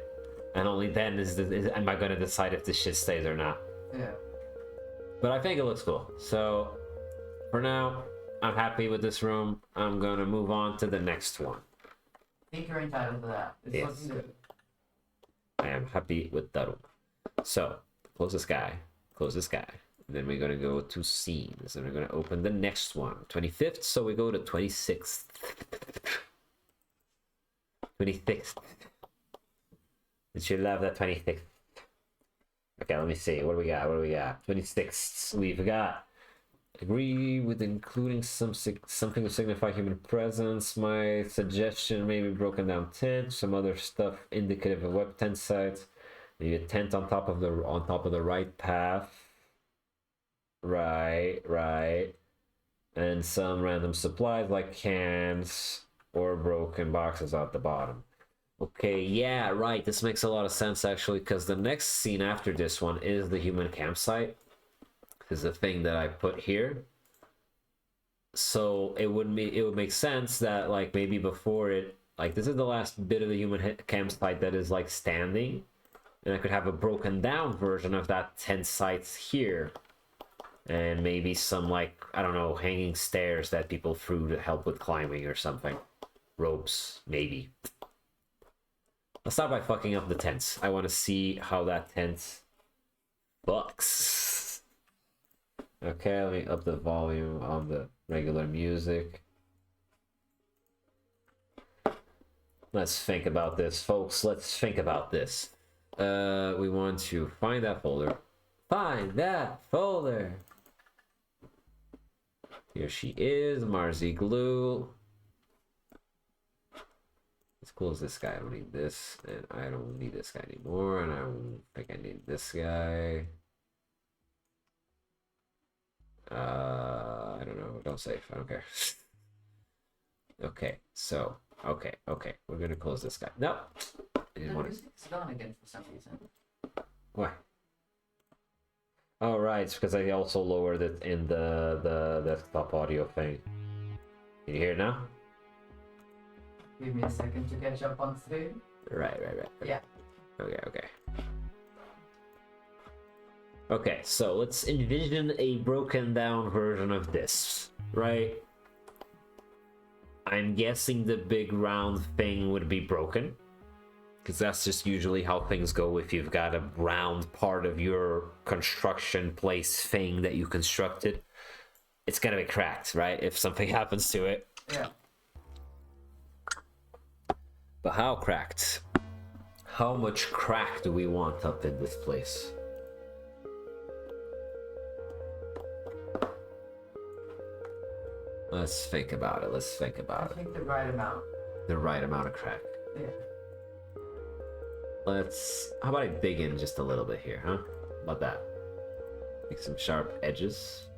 And only then am I gonna decide if this shit stays or not. Yeah. But I think it looks cool. So for now, I'm happy with this room. I'm gonna move on to the next one. I think you're entitled to that. It's Yes. looking good. I am happy with that room. So close this guy, close this guy. And then we're gonna go to scenes, and we're gonna open the next one, 25th. So we go to 26th, 26th. Did you love that 26th? Okay, let me see. What do we got? What do we got? 26th. We've got agree with including something to signify human presence. My suggestion maybe broken down tent, some other stuff indicative of web tent sites. Maybe a tent on top of the right path. Right. And some random supplies like cans or broken boxes at the bottom. Okay, yeah, right. This makes a lot of sense actually, because the next scene after this one is the human campsite. Is the thing that I put here. So it would make sense that like maybe before it, like this is the last bit of the human campsite that is like standing, and I could have a broken down version of that tent site here. And maybe some, like, I don't know, hanging stairs that people threw to help with climbing or something. Ropes, maybe. I'll start by fucking up the tents. I want to see how that tent fucks. Okay, let me up the volume on the regular music. Let's think about this, folks. Let's think about this. We want to find that folder. Find that folder! Here she is, Marzi Glue. Let's close this guy. I don't need this, and I don't need this guy anymore, and I don't think I need this guy. I don't know. Don't save. I don't care. Okay, so okay. We're gonna close this guy. No, I didn't want to. Music's gone again for some reason. Why? Oh right, it's because I also lowered it in the desktop audio thing. Can you hear it now? Give me a second to catch up on stream. Right. Yeah. Okay. Okay, so let's envision a broken down version of this, right? I'm guessing the big round thing would be broken, because that's just usually how things go if you've got a round part of your construction place thing that you constructed. It's gonna be cracked, right? If something happens to it. Yeah. But how cracked? How much crack do we want up in this place? Let's think about it. I think the right amount. The right amount of crack. Yeah. How about I dig in just a little bit here, huh? How about that? Make some sharp edges.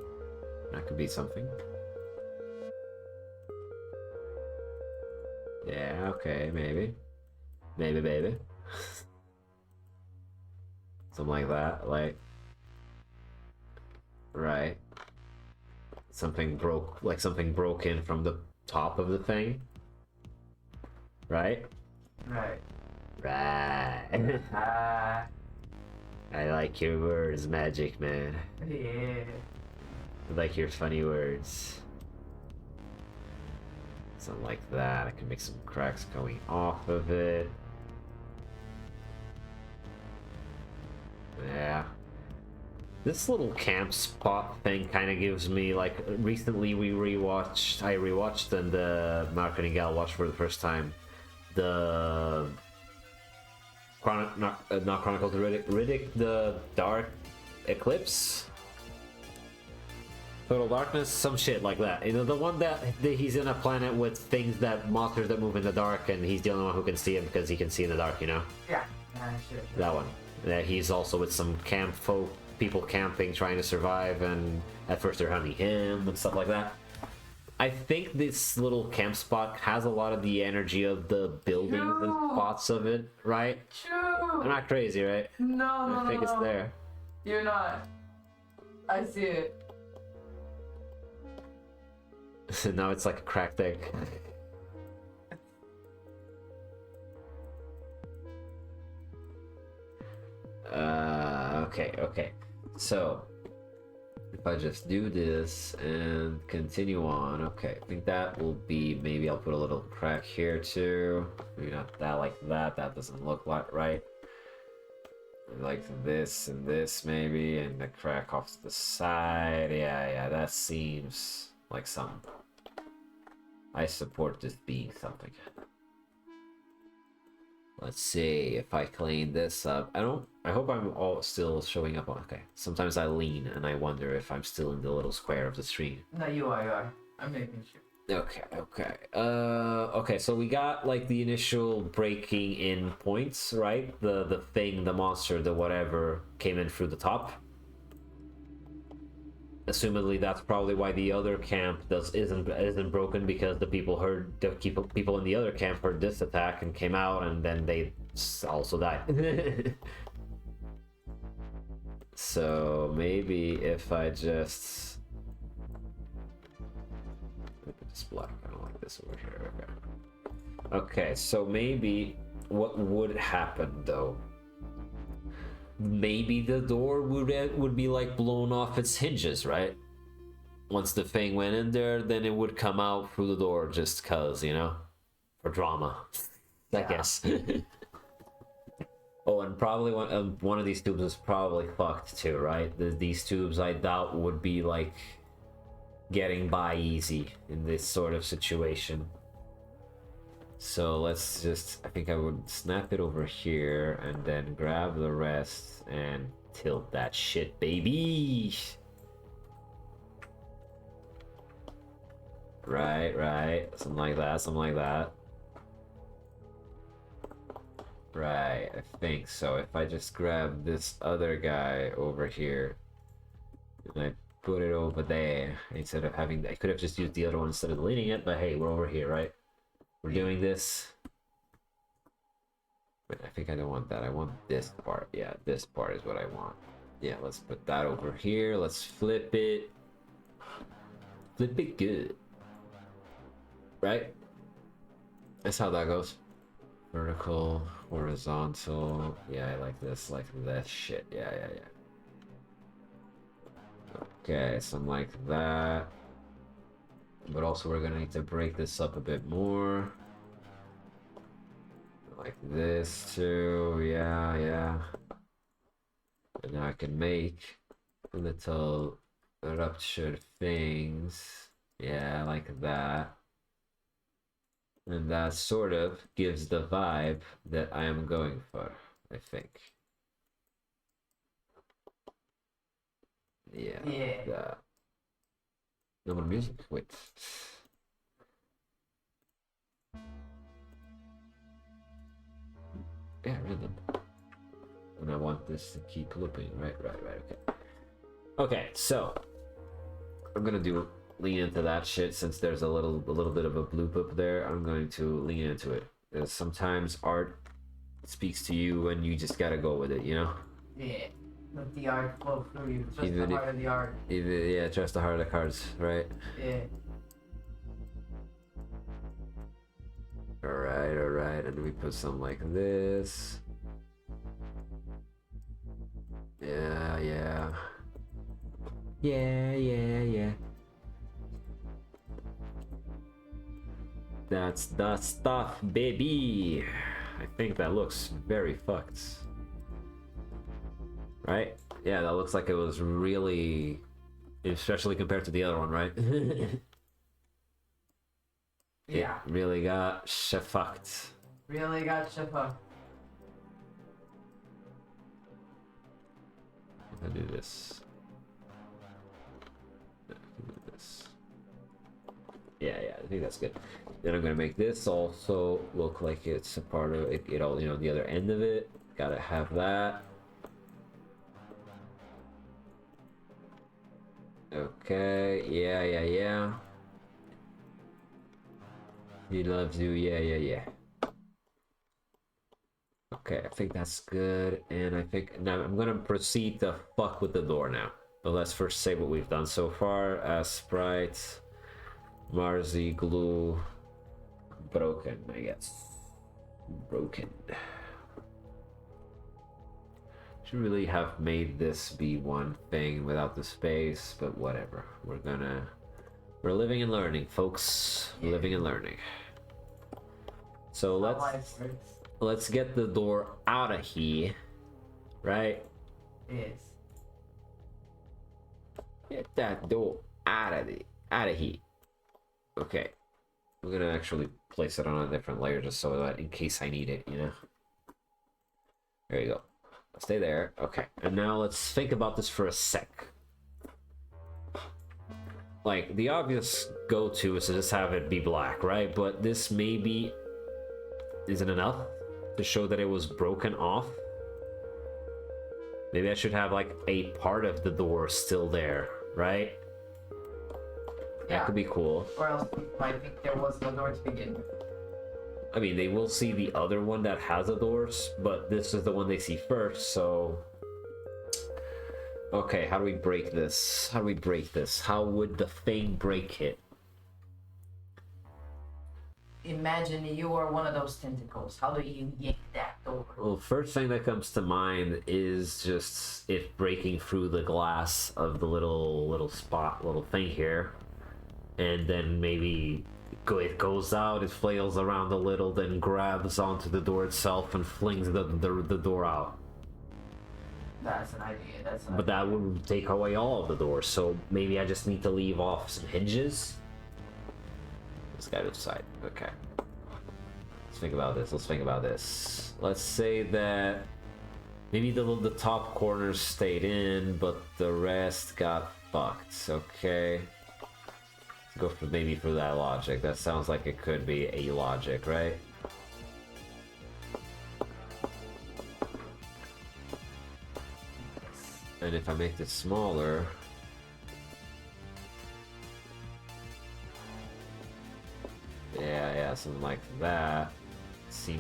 That could be something. Yeah, okay, maybe. Maybe. Something like that, like... Right. Something broke in from the top of the thing. Right? Right. I like your words, Magic Man. Yeah. I like your funny words. Something like that. I can make some cracks going off of it. Yeah. This little camp spot thing kind of gives me, like, recently I rewatched and Marketing Gal watched for the first time the not Chronicles of Riddick, the Dark Eclipse, Total Darkness, some shit like that. You know, the one that he's in a planet with monsters that move in the dark, and he's the only one who can see him because he can see in the dark, you know? Yeah. Sure. That one. He's also with some camp folk, people camping, trying to survive, and at first they're hunting him and stuff like that. I think this little camp spot has a lot of the energy of the buildings and spots of it, right? True. I'm not crazy, right? No. I think it's there. You're not. I see it. Now it's like a cracked egg. Okay. So, if I just do this and continue on, okay, I think that will be, maybe I'll put a little crack here too. Maybe not that like that, that doesn't look like right. Like this and this maybe, and the crack off to the side. Yeah, that seems like something. I support this being something. Let's see if I clean this up. I hope I'm all still showing up on. Okay. Sometimes I lean and I wonder if I'm still in the little square of the screen. No, you are. I'm making sure. Okay. Okay, so we got like the initial breaking in points, right? The thing, the monster, the whatever came in through the top. Assumedly, that's probably why the other camp isn't broken, because the people in the other camp heard this attack and came out, and then they also died. So maybe if I just put this black, I don't like this over here. Okay, so maybe what would happen though? Maybe the door would be like blown off its hinges, right? Once the thing went in there, then it would come out through the door just cause, you know? For drama, I guess. Oh, and probably one of these tubes is probably fucked too, right? These tubes I doubt would be like getting by easy in this sort of situation. So let's just, I think I would snap it over here and then grab the rest and tilt that shit, baby. Right. Something like that. Right, I think so. If I just grab this other guy over here and I put it over there instead of having, I could have just used the other one instead of leaning it, but hey, we're over here, right? We're doing this. But I think I don't want that. I want this part. Yeah, this part is what I want. Yeah, let's put that over here. Let's flip it. Flip it good. Right? That's how that goes. Vertical, horizontal. Yeah, I like this shit. Yeah. Okay, something like that. But also we're gonna need to break this up a bit more. Like this too, yeah. And now I can make little ruptured things. Yeah, like that. And that sort of gives the vibe that I am going for, I think. Yeah. Like that. No more music? Wait. Yeah, rhythm. And I want this to keep looping. Right, okay. Okay, so I'm gonna lean into that shit since there's a little bit of a bloop up there. I'm going to lean into it. Because sometimes art speaks to you and you just gotta go with it, you know? Yeah. Let the art flow through you. Trust the heart of the art. Yeah, trust the heart of the cards, right? Yeah. Alright. And we put something like this. Yeah. That's the stuff, baby. I think that looks very fucked. Right? Yeah, that looks like it was really, especially compared to the other one, right? Yeah. It really got fucked. Really got fucked. I'll do this. Yeah, I think that's good. Then I'm gonna make this also look like it's a part of it, all, you know, the other end of it. Gotta have that. Okay, yeah. He loves you, yeah. Okay, I think that's good, and I think now I'm gonna proceed to fuck with the door now. But let's first say what we've done so far. Aseprite, Marzi, glue, broken, I guess. Broken. Should really have made this be one thing without the space, but whatever. We're living and learning, folks. Yeah. Living and learning. So let's get the door out of here, right? Yes. Get that door out of here. Okay, I'm gonna actually place it on a different layer just so that in case I need it, you know. There you go. Stay there. Okay, and now let's think about this for a sec. Like, the obvious go-to is to just have it be black, right? But this maybe isn't enough to show that it was broken off. Maybe I should have, like, a part of the door still there, right? Yeah. That could be cool. Or else people might think there was no door to begin with. I mean, they will see the other one that has the doors, but this is the one they see first, so... Okay, how do we break this? How do we break this? How would the thing break it? Imagine you are one of those tentacles. How do you yank that door? Well, first thing that comes to mind is just it breaking through the glass of the little thing here, and then maybe it goes out, it flails around a little, then grabs onto the door itself and flings the door out. That's an idea. But that would take away all of the doors, so maybe I just need to leave off some hinges. This guy to the side. Okay. Let's think about this. Let's say that maybe the top corners stayed in, but the rest got fucked. Okay. Let's go for that logic. That sounds like it could be a logic, right? And if I make this smaller, yeah, something like that.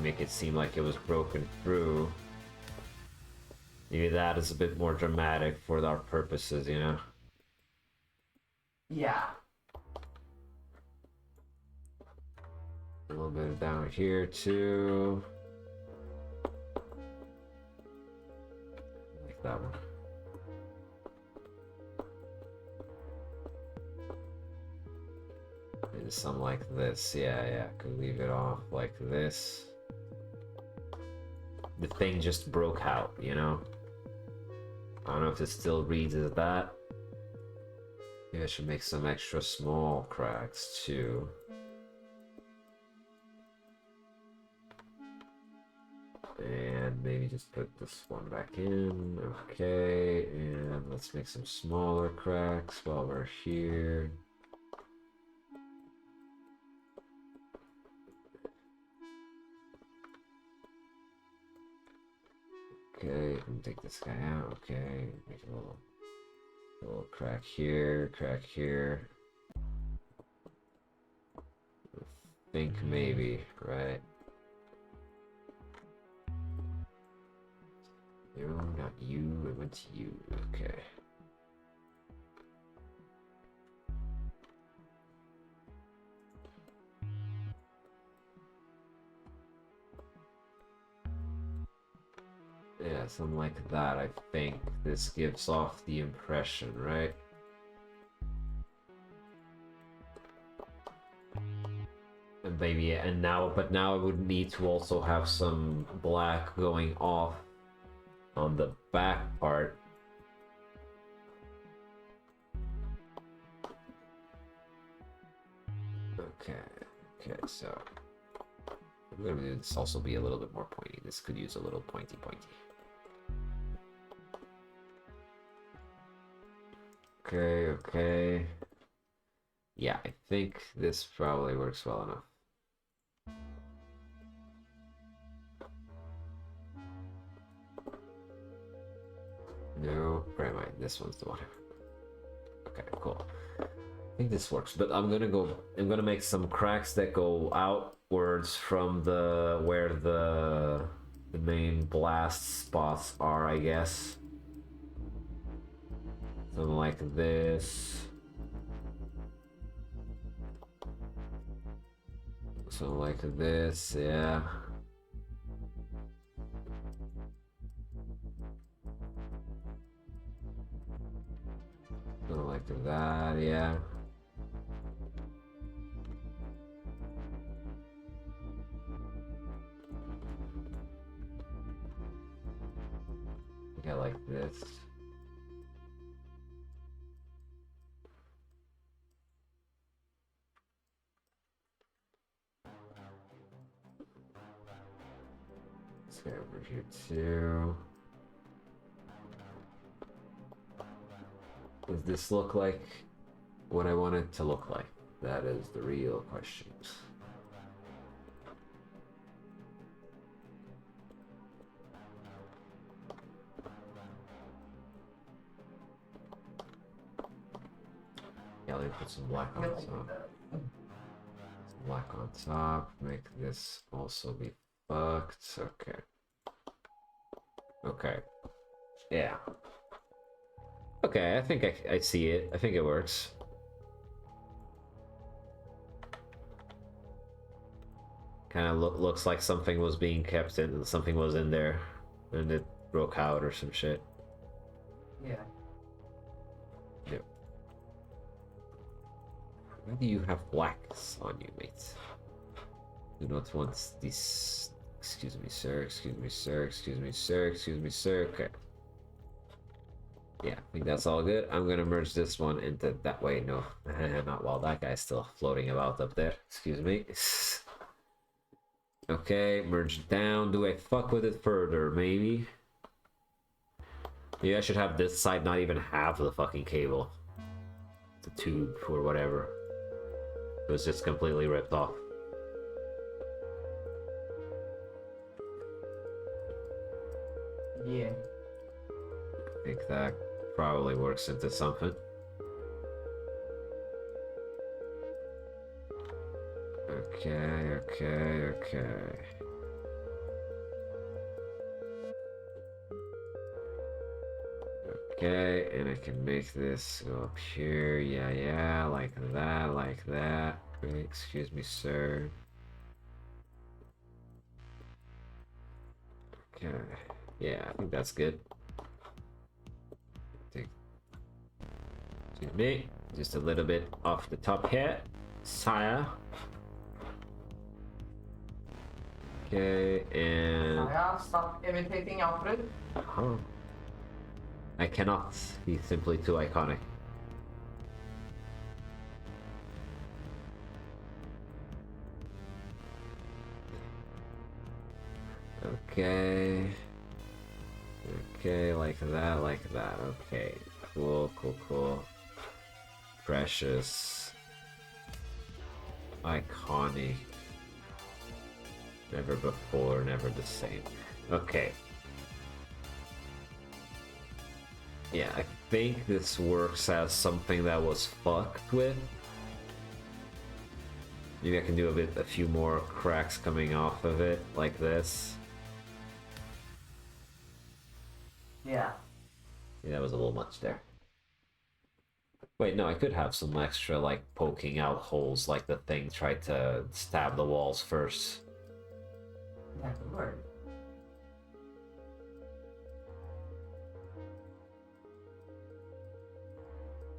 Make it seem like it was broken through. Maybe that is a bit more dramatic for our purposes, you know? Yeah. A little bit down here too. Like that one. Maybe something like this. Yeah. Could leave it off like this. The thing just broke out, you know? I don't know if it still reads as that. Maybe I should make some extra small cracks too. And maybe just put this one back in. Okay, and let's make some smaller cracks while we're here. Okay, take this guy out. Okay, make a little crack here, crack here. I think maybe, right? No, not you. I went to you. Okay. Yeah, something like that. I think this gives off the impression, right? And maybe, but now I would need to also have some black going off on the back part. Okay, so I'm gonna do this also be a little bit more pointy. This could use a little pointy. Okay. Yeah, I think this probably works well enough. No, where am I? This one's the one. Okay, cool. I think this works, but I'm gonna make some cracks that go outwards from where the main blast spots are, I guess. Something like this. Something like this, yeah. Something like that, yeah. I like this. Let's go over here too. Does this look like what I want it to look like? That is the real question. Yeah, let me put some black on top. Some black on top. Make this also be fucked. Okay. Okay. Yeah. Okay, I think I see it. I think it works. Kind of looks like something was being kept in, something was in there, and it broke out or some shit. Yeah. Yep. Why do you have blacks on you, mate? Do not want this. Excuse me, sir. Excuse me, sir. Excuse me, sir. Excuse me, sir. Okay. Yeah, I think that's all good. I'm gonna merge this one into that way. No, not while that guy's still floating about up there. Excuse me. Okay, merge it down. Do I fuck with it further? Maybe. Maybe I should have this side not even have the fucking cable. The tube or whatever. It was just completely ripped off. Yeah. I think that probably works into something. Okay, okay, okay. Okay, and I can make this go up here. Yeah, yeah, like that, like that. Excuse me, sir. Okay. Yeah, I think that's good. Excuse me. Just a little bit off the top here. Sire. Okay, and... Sire, stop imitating Alfred. Huh. I cannot. He's simply too iconic. Okay. Okay, like that, like that. Okay. Cool, cool, cool. Precious. Iconic. Never before, never the same. Okay. Yeah, I think this works as something that was fucked with. Maybe I can do a few more cracks coming off of it, like this. Yeah. Yeah, that was a little much there. Wait, no, I could have some extra, like, poking out holes, like the thing tried to stab the walls first. That could work.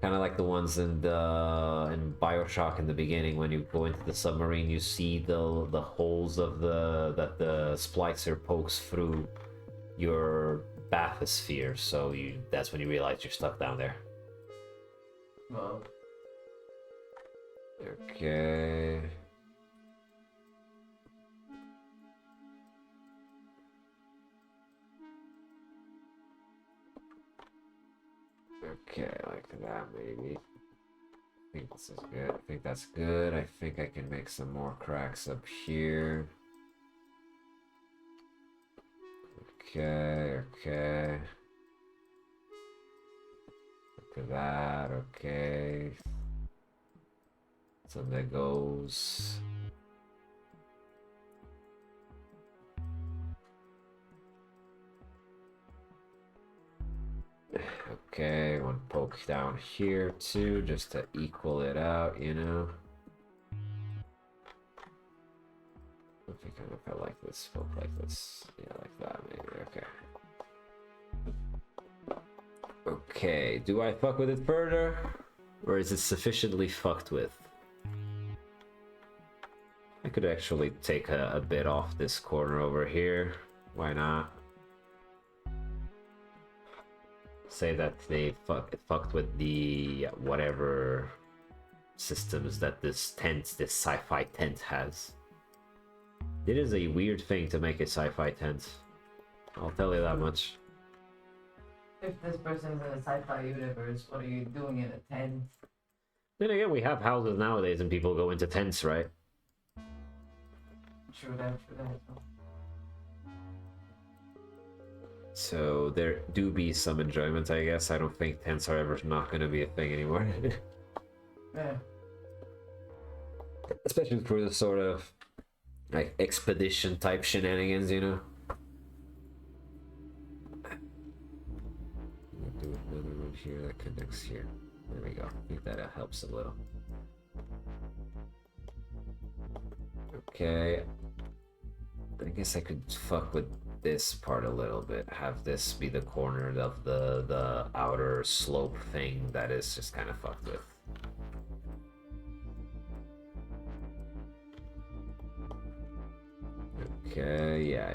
Kind of like the ones in BioShock in the beginning, when you go into the submarine, you see the holes of that the splicer pokes through your bathysphere. So that's when you realize you're stuck down there. Well. Okay. Okay, like that maybe. I think this is good. I think that's good. I think I can make some more cracks up here. Okay, okay. Look at that, okay. So there goes. Okay, one poke down here too, just to equal it out, you know. I think if I like this, poke like this, yeah, like that maybe. Okay. Okay, do I fuck with it further, or is it sufficiently fucked with? I could actually take a bit off this corner over here. Why not? Say that they fucked with the whatever systems that this tent, this sci-fi tent has. It is a weird thing to make a sci-fi tent. I'll tell you that much. If this person's in a sci-fi universe, what are you doing in a tent? Then again, we have houses nowadays and people go into tents, right? True that. So there do be some enjoyment, I guess. I don't think tents are ever not going to be a thing anymore. Yeah. Especially for the sort of like expedition type shenanigans, you know? Do another one here that connects here. There we go. I think that helps a little. Okay. I guess I could fuck with this part a little bit. Have this be the corner of the outer slope thing that is just kind of fucked with. Okay, yeah.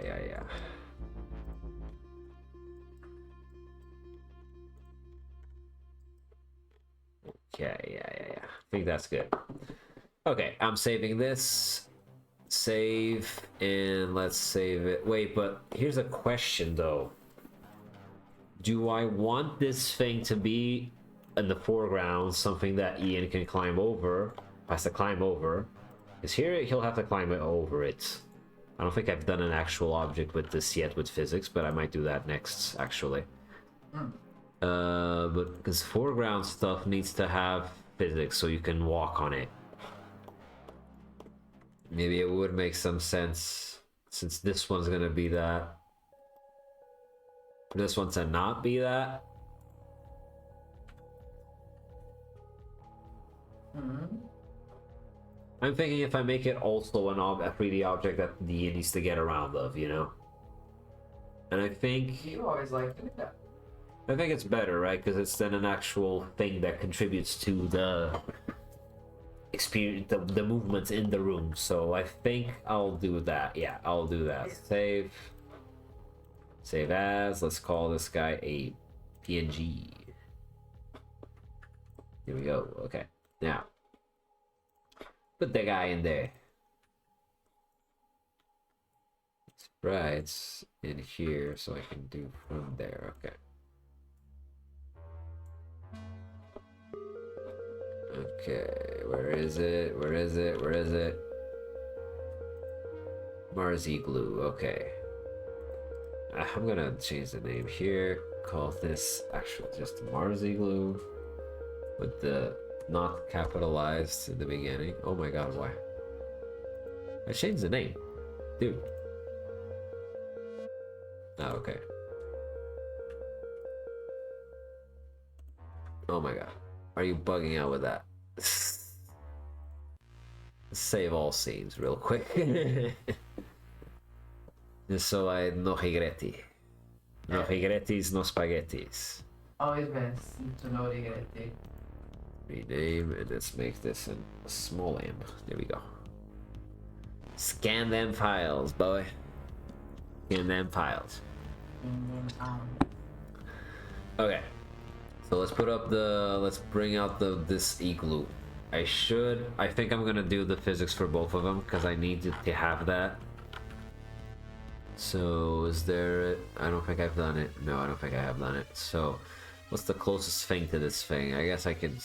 Okay, yeah. I think that's good. Okay, I'm saving this. Save, and let's save it. Wait, but here's a question though. Do I want this thing to be in the foreground, something that Ian can climb over, has to climb over? Because here he'll have to climb over it. I don't think I've done an actual object with this yet with physics, but I might do that next, actually. But because foreground stuff needs to have physics so you can walk on it. Maybe it would make some sense since this one's gonna be that. For this one to not be that. I'm thinking if I make it also a 3D object that Ian needs to get around of, you know? And I think... You always like doing that. I think it's better, right? Because it's then an actual thing that contributes to the experience, the movements in the room. So I think I'll do that. Yeah, I'll do that. Save as. Let's call this guy a PNG. Here we go. Okay, now put the guy in there. Sprites in here so I can do from there. Okay. Okay, where is it? Mars Igloo, okay. I'm gonna change the name here. Call this actually just Mars Igloo with the not capitalized in the beginning. Oh my god, why? I changed the name. Dude. Oh, okay. Oh my god. Are you bugging out with that? Save all scenes real quick. Just so I no regretti. No regrettis, no spaghettis. Always best to know the get. Rename, and let's make this a small m. There we go. Scan them files, boy. Scan them files. Okay. So let's put up let's bring out this igloo. I think I'm gonna do the physics for both of them because I need to have that. So is there, I don't think I've done it. No, I don't think I have done it. So what's the closest thing to this thing? I guess I could,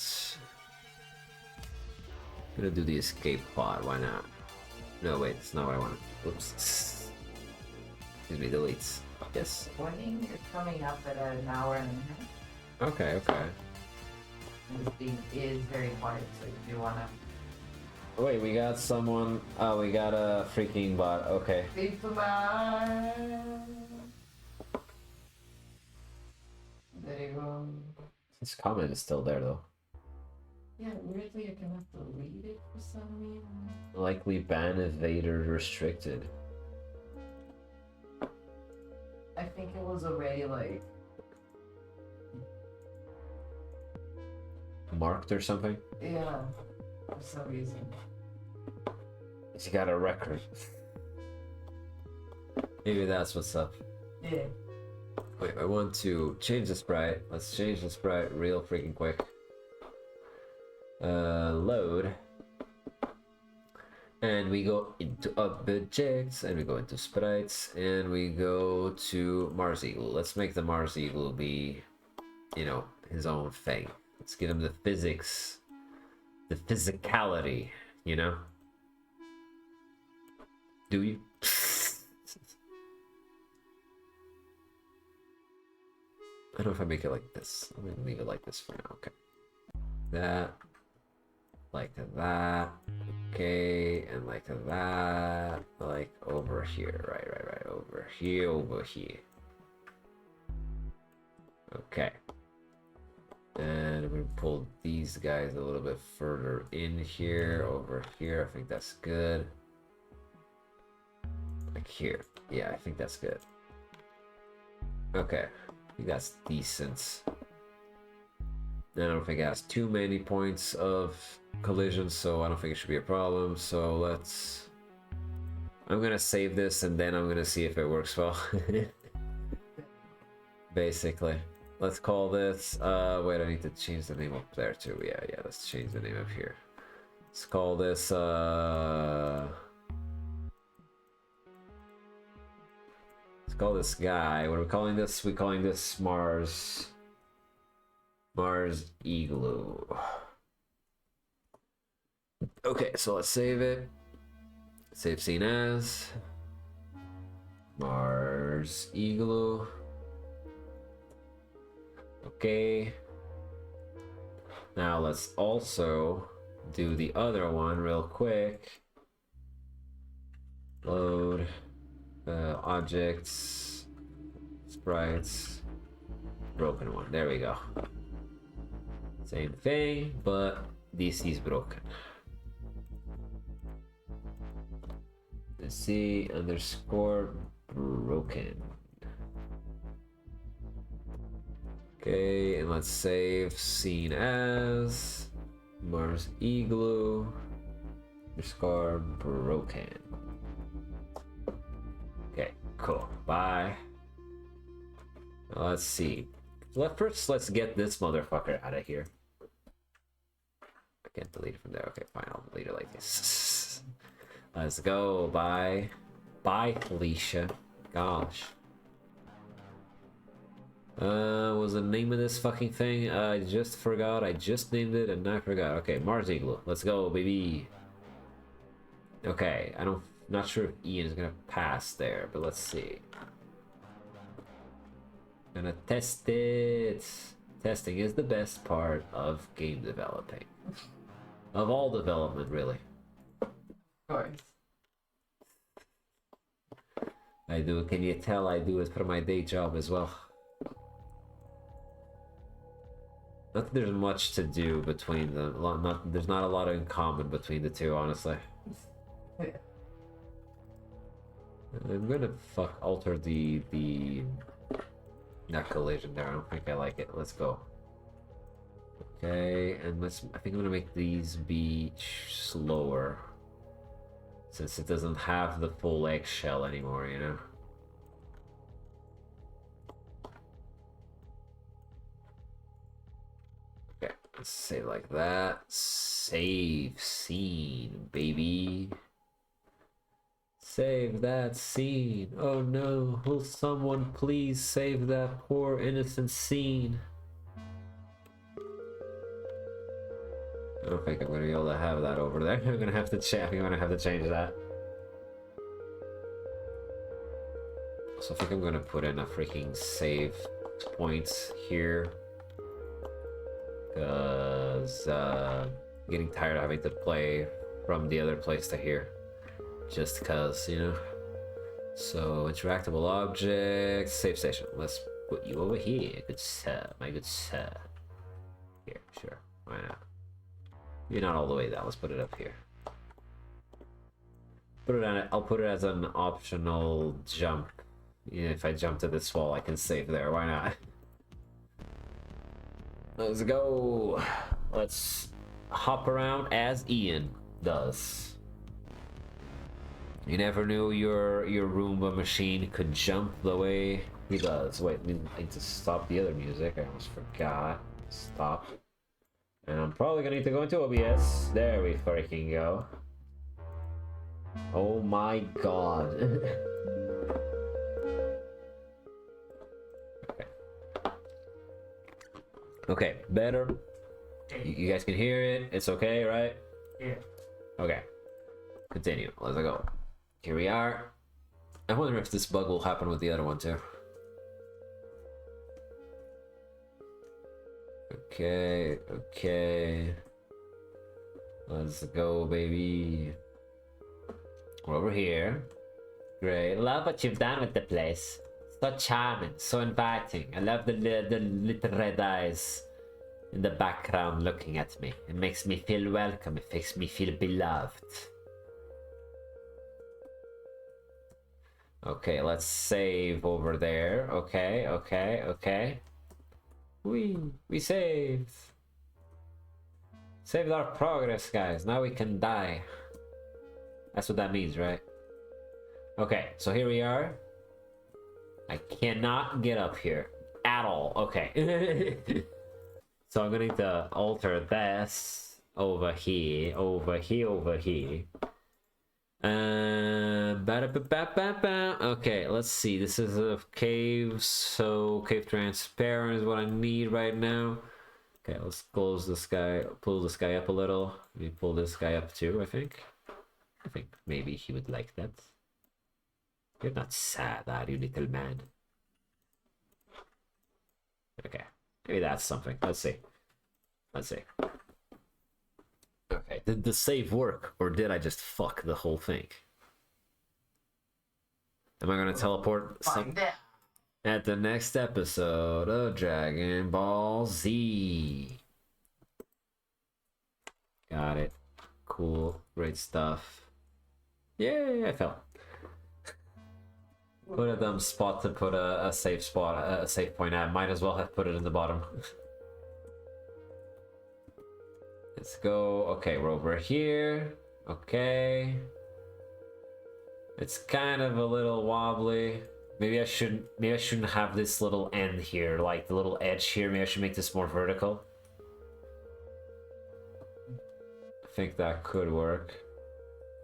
I'm gonna do the escape pod, why not? No, wait, it's not what I wanted. Oops. Excuse me, deletes. Yes. Warning, you're coming up at an hour and a half. Okay. And this thing is very quiet, so if you wanna... Wait, we got someone. Oh, we got a freaking bot. Okay. Superman. There you go. This comment is still there though. Yeah, weirdly I cannot delete it for some reason. Likely ban evader restricted. I think it was already like Marked or something? yeah, for some reason. She got a record. Maybe that's what's up. Yeah. Wait, I want to change the sprite. Let's change the sprite real freaking quick. Load. And we go into objects, and we go into sprites, and we go to Mars Eagle. Let's make the Mars Eagle be, you know, his own thing. Let's give him the physics, the physicality, you know? Do you? I don't know if I make it like this. I'm gonna leave it like this for now, okay. That. Like that. Okay, and like that. Like over here. Right. Over here. Okay. And I'm gonna pull these guys a little bit further in here, over here. I think that's good. Like here. Yeah, I think that's good. Okay. I think that's decent. I don't think it has too many points of collision, so I don't think it should be a problem. So let's... I'm gonna save this and then I'm gonna see if it works well. Basically. Let's call this... wait, I need to change the name up there too. Yeah, let's change the name up here. Let's call this... Let's call this guy... What are we calling this? We're calling this Mars Igloo. Okay, so let's save it. Save scene as Mars Igloo. Okay. Now let's also do the other one real quick. Load objects, sprites, broken one. There we go. Same thing, but this is broken. C underscore broken. Okay, and let's save scene as Mars Igloo underscore broken. Okay, cool. Bye. Now let's see. First, let's get this motherfucker out of here. I can't delete it from there. Okay, fine. I'll delete it like this. Let's go. Bye. Bye, Felicia. Gosh. What was the name of this fucking thing? I just forgot. I just named it and I forgot. Okay, Mars Igloo. Let's go, baby. Okay, not sure if Ian is gonna pass there, but let's see. Gonna test it. Testing is the best part of game developing. Of all development, really. Of course. I do. Can you tell I do it for my day job as well? Not that there's much to do between them. There's not a lot in common between the two, honestly. Yeah. I'm gonna alter the that collision there. I don't think I like it. Let's go. Okay, and I think I'm gonna make these be slower, since it doesn't have the full eggshell anymore, you know. Okay, let's say like that. Save scene, baby. Save that scene. Oh no, will someone please save that poor innocent scene? I don't think I'm gonna be able to have that over there. I'm gonna have to change that. So I think I'm gonna put in a freaking save point here. Cause I'm getting tired of having to play from the other place to here. Just cause, you know. So interactable objects, save station. Let's put you over here, good sir, my good sir. Sure, why not? You're not all the way down. Let's put it up here. Put it on it. I'll put it as an optional jump. Yeah, if I jump to this wall, I can save there. Why not? Let's go. Let's hop around as Ian does. You never knew your Roomba machine could jump the way he does. Wait, I need to stop the other music. I almost forgot. Stop. And I'm probably gonna need to go into OBS. There we freaking go. Oh my god. Okay. Okay, better. You guys can hear it. It's okay, right? Yeah. Okay. Continue. Let's go. Here we are. I wonder if this bug will happen with the other one too. Okay, okay. Let's go, baby. We're over here. Great. Love what you've done with the place. So charming, so inviting. I love the little red eyes in the background looking at me. It makes me feel welcome. It makes me feel beloved. Okay, let's save over there. Okay, okay, okay. We saved. Saved our progress, guys. Now we can die. That's what that means, right? Okay, so here we are. I cannot get up here at all. Okay. So I'm gonna need to alter this over here, over here, over here. Okay, let's see. This is a cave, so cave transparent is what I need right now. Okay, let's close this guy, pull this guy up a little. Maybe pull this guy up too, I think. I think maybe he would like that. You're not sad, are you, little man? Okay, maybe that's something. Let's see. Let's see. Okay, did the save work, or did I just fuck the whole thing? Am I gonna teleport some at the next episode of Dragon Ball Z? Got it. Cool. Great stuff. Yay, I fell. What a dumb spot to put a safe spot, a safe point at. Might as well have put it in the bottom. Let's go. Okay, we're over here. Okay. It's kind of a little wobbly. Maybe I shouldn't have this little end here, like the little edge here. Maybe I should make this more vertical. I think that could work.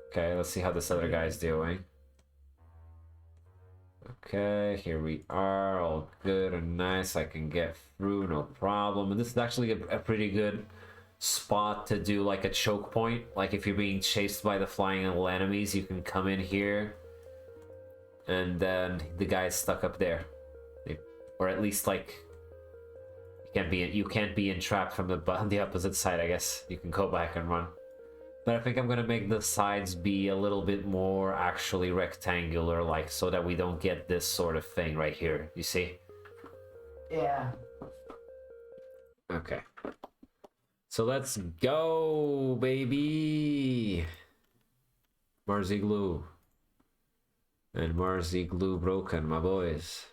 Okay, let's see how this other guy's doing. Okay, here we are, all good and nice. I can get through, no problem. And this is actually a pretty good spot to do like a choke point. Like if you're being chased by the flying little enemies, you can come in here, and then the guy's stuck up there, or at least like you can't be entrapped from the opposite side. I guess you can go back and run. But I think I'm gonna make the sides be a little bit more actually rectangular, like so that we don't get this sort of thing right here. You see? Yeah. Okay. So let's go, baby! Marzi glue. And Marzi glue broken, my boys.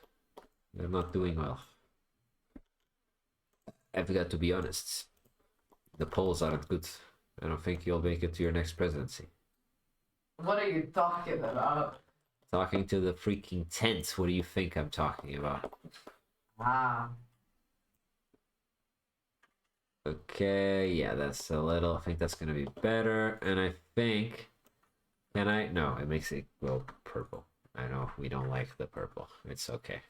They're not doing well. I've got to be honest. The polls aren't good. I don't think you'll make it to your next presidency. What are you talking about? Talking to the freaking tent. What do you think I'm talking about? Ah. Okay, yeah, that's a little. I think that's gonna be better. And I think, can I? No, it makes it go purple. I know we don't like the purple. It's okay.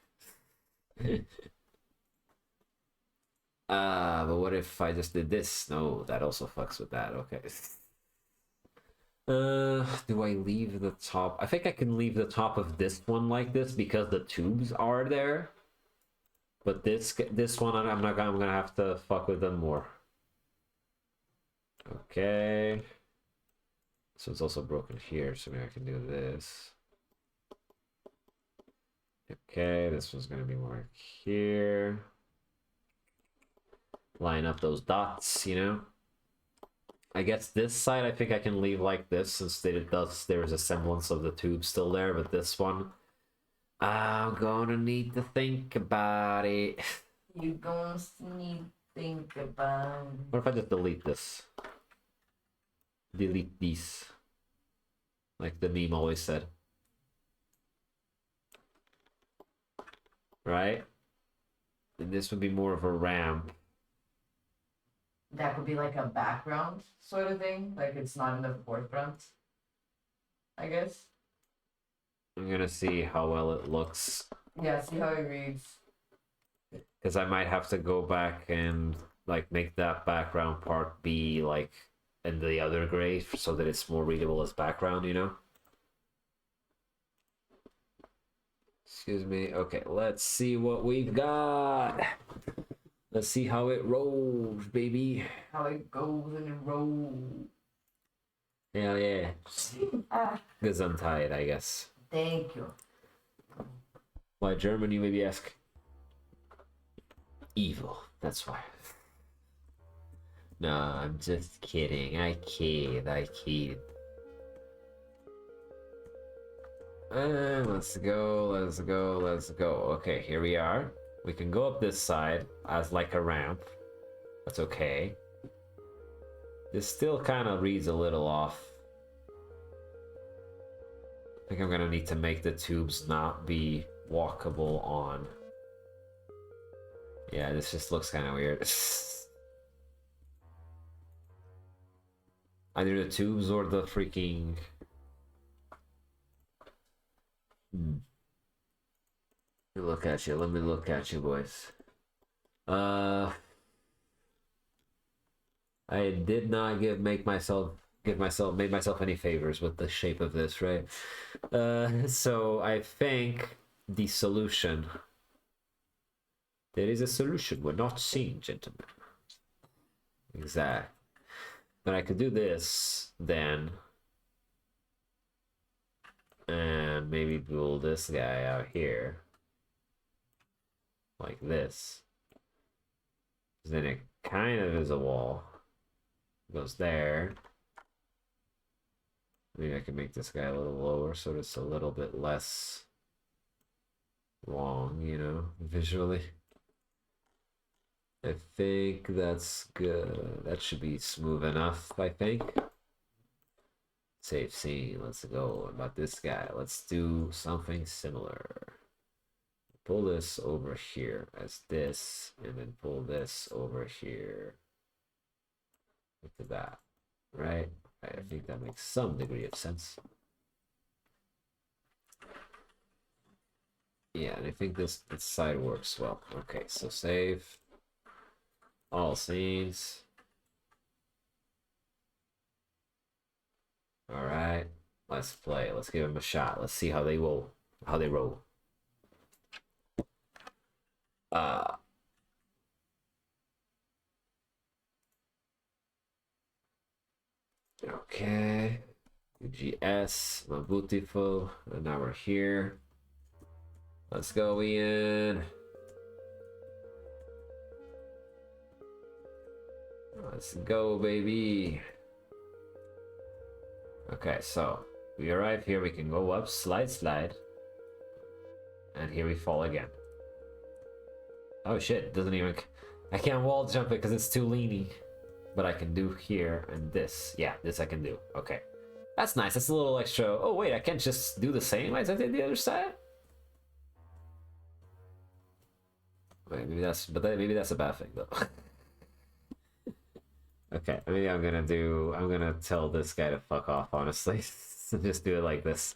But what if I just did this? No, that also fucks with that. Okay. Do I leave the top? I think I can leave the top of this one like this because the tubes are there. But this one, I'm gonna have to fuck with them more. Okay. So it's also broken here, so maybe I can do this. Okay, this one's gonna be more here. line up those dots, you know. I guess this side I think I can leave like this since there is a semblance of the tube still there, but this one I'm gonna need to think about it. You gonna need to think about it. What if I just delete this? Delete these. Like the meme always said. Right? And this would be more of a ramp. That could be like a background sort of thing, like it's not in the forefront, I guess. I'm gonna see how well it looks. Yeah, see how it reads. Because I might have to go back and like make that background part be like in the other gray so that it's more readable as background, you know? Excuse me. Okay, let's see what we've got. Let's see how it rolls, baby. How it goes and it rolls. Hell yeah. Gesundheit, I guess. Thank you. Why German, you maybe ask? Evil, that's why. No, I'm just kidding. I kid. Let's go. Okay, here we are. We can go up this side as like a ramp. That's okay. This still kind of reads a little off. I think I'm gonna need to make the tubes not be walkable on. Yeah, this just looks kind of weird. Either the tubes or the freaking... Let me look at you, boys. I did not made myself any favors with the shape of this, right? So I think the solution. There is a solution we're not seeing, gentlemen. Exact. But I could do this then. And maybe pull this guy out here. Like this. Then it kind of is a wall. Goes there. Maybe I can make this guy a little lower so it's a little bit less long, you know, visually. I think that's good. That should be smooth enough, I think. Save scene. Let's go. What about this guy? Let's do something similar. Pull this over here as this, and then pull this over here. Look at that, right? I think that makes some degree of sense. Yeah, and I think this side works well. Okay, so save all scenes. All right, let's play. Let's give them a shot. Let's see how they roll. Okay. GS, my beautiful. And now we're here. Let's go, Ian. Let's go, baby. Okay, so we arrive here. We can go up, slide. And here we fall again. Oh shit, it doesn't even... I can't wall jump it because it's too leany. But I can do here and this. Yeah, this I can do. Okay. That's nice. That's a little extra... Oh wait, I can't just do the same as I did the other side? Wait, maybe that's a bad thing though. Okay, maybe I'm gonna tell this guy to fuck off, honestly. Just do it like this.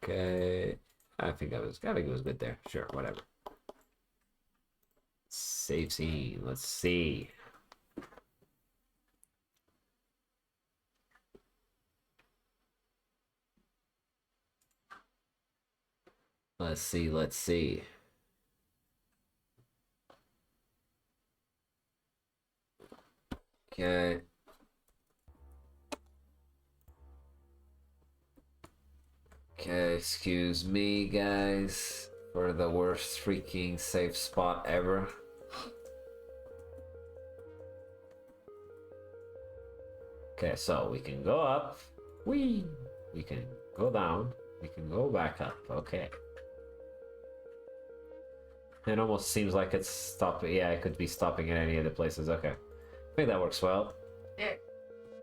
Okay. I think it was good there. Sure, whatever. Save scene. Let's see. Let's see. Okay. Okay, excuse me, guys. for the worst freaking safe spot ever. Okay, so we can go up. Whee! We can go down. We can go back up. Okay. It almost seems like it's stopping. Yeah, it could be stopping at any of the places. Okay. I think that works well. Yeah.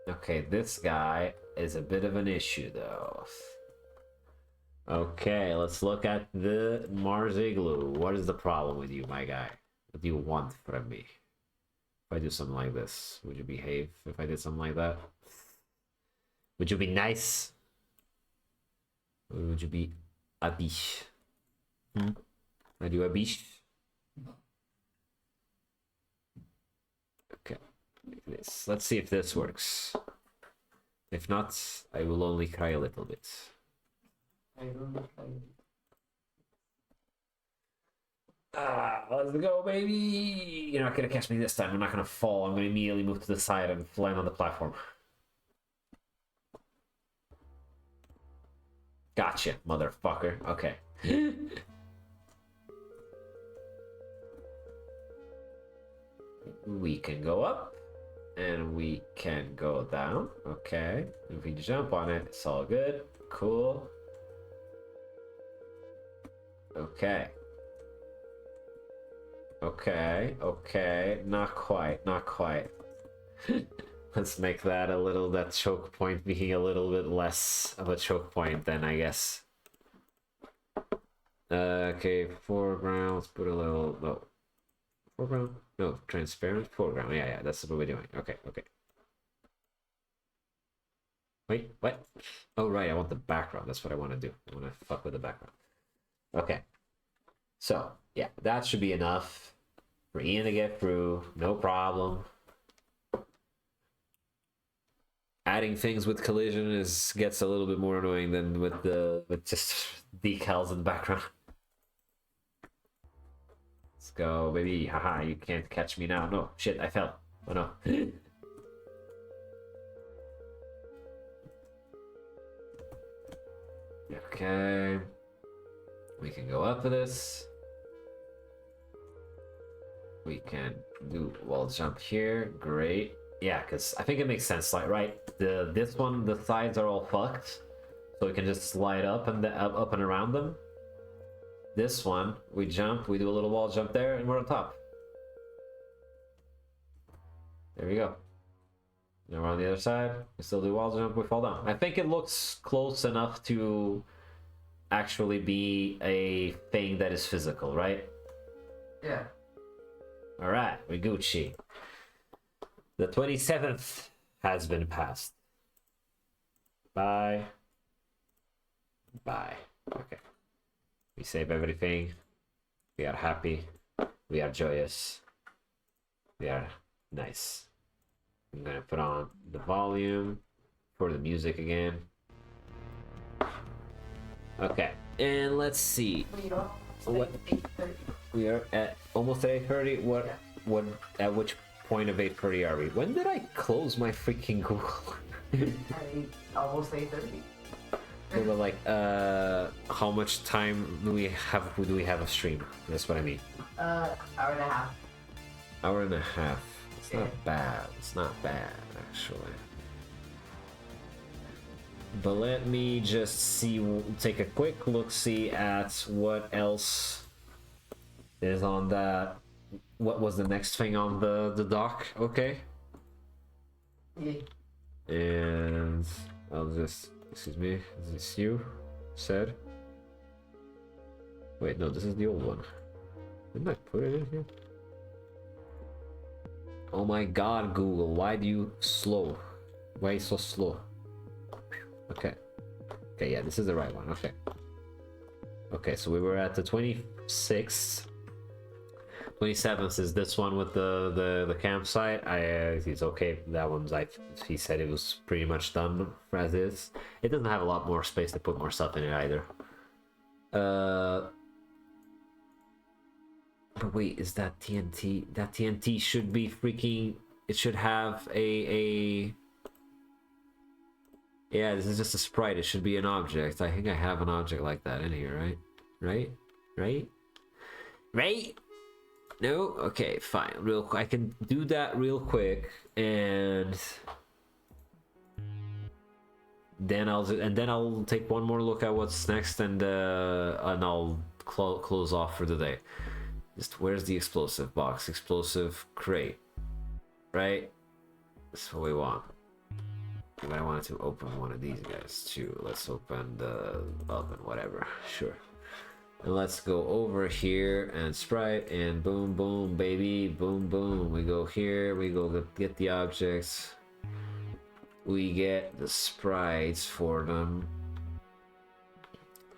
Okay, this guy is a bit of an issue, though. Okay, let's look at the Mars Igloo. What is the problem with you, my guy? What do you want from me? If I do something like this, would you behave if I did something like that? Would you be nice? Or would you be a biche? Are you a biche? Okay, like this. Let's see if this works. If not, I will only cry a little bit. Let's go, baby! You're not gonna catch me this time. I'm not gonna fall. I'm gonna immediately move to the side and land on the platform. Gotcha, motherfucker. Okay. We can go up. And we can go down. Okay. If we jump on it, it's all good. Cool. Okay. Okay. Okay. Not quite. Not quite. Let's make that a little, that choke point being a little bit less of a choke point then, I guess. Okay, foreground. Let's put a little, no. Foreground? No, transparent foreground. Yeah, yeah, that's what we're doing. Okay, okay. Wait, what? Oh, right, I want the background. That's what I want to do. I want to fuck with the background. Okay. So, yeah, that should be enough for Ian to get through. No problem. Adding things with collision gets a little bit more annoying than with just decals in the background. Let's go, baby. Haha, you can't catch me now. No, shit, I fell. Oh no. Okay. We can go up to this. We can do wall jump here. Great. Yeah, because I think it makes sense. Like, right, this one, the sides are all fucked, so we can just slide up and up and around them. This one, we jump, we do a little wall jump there, and we're on top. There we go. Now we're on the other side. We still do wall jump, we fall down. I think it looks close enough to actually be a thing that is physical, right? Yeah. All right, we Gucci. The 27th has been passed. Bye. Bye. Okay. We save everything. We are happy. We are joyous. We are nice. I'm gonna put on the volume for the music again. Okay, and let's see. What? We are at almost at 8:30. What? Yeah. What? At which point of 8:30 are we? When did I close my freaking Google? I almost 8:30. We were like, how much time do we have? Do we have a stream? That's what I mean. Hour and a half. Hour and a half. It's not Yeah. bad. It's not bad, actually. But let me just see, take a quick look-see at what else is on that. What was the next thing on the dock? Okay. Yeah. And I'll just, excuse me, is this you? Said. Wait, no, this is the old one. Didn't I put it in here? Oh my god, Google, why do you slow? Why are you so slow? Okay. Okay, yeah, this is the right one. Okay. Okay, so we were at the 26th. 27th is this one with the campsite. It's okay. That one's, he said it was pretty much done as is. It doesn't have a lot more space to put more stuff in it either. But wait, is that TNT? That TNT should be freaking. It should have a. Yeah, this is just a sprite. It should be an object. I think I have an object like that in here, right? Right? Right? Right? No? Okay, fine. I can do that real quick, and then I'll take one more look at what's next, and I'll close off for the day. Just where's the explosive box? Explosive crate, right? That's what we want. But I wanted to open one of these guys too. Let's open the oven, whatever. Sure. And let's go over here and sprite and boom, boom, baby, boom, boom. We go here, we go get the objects. We get the sprites for them.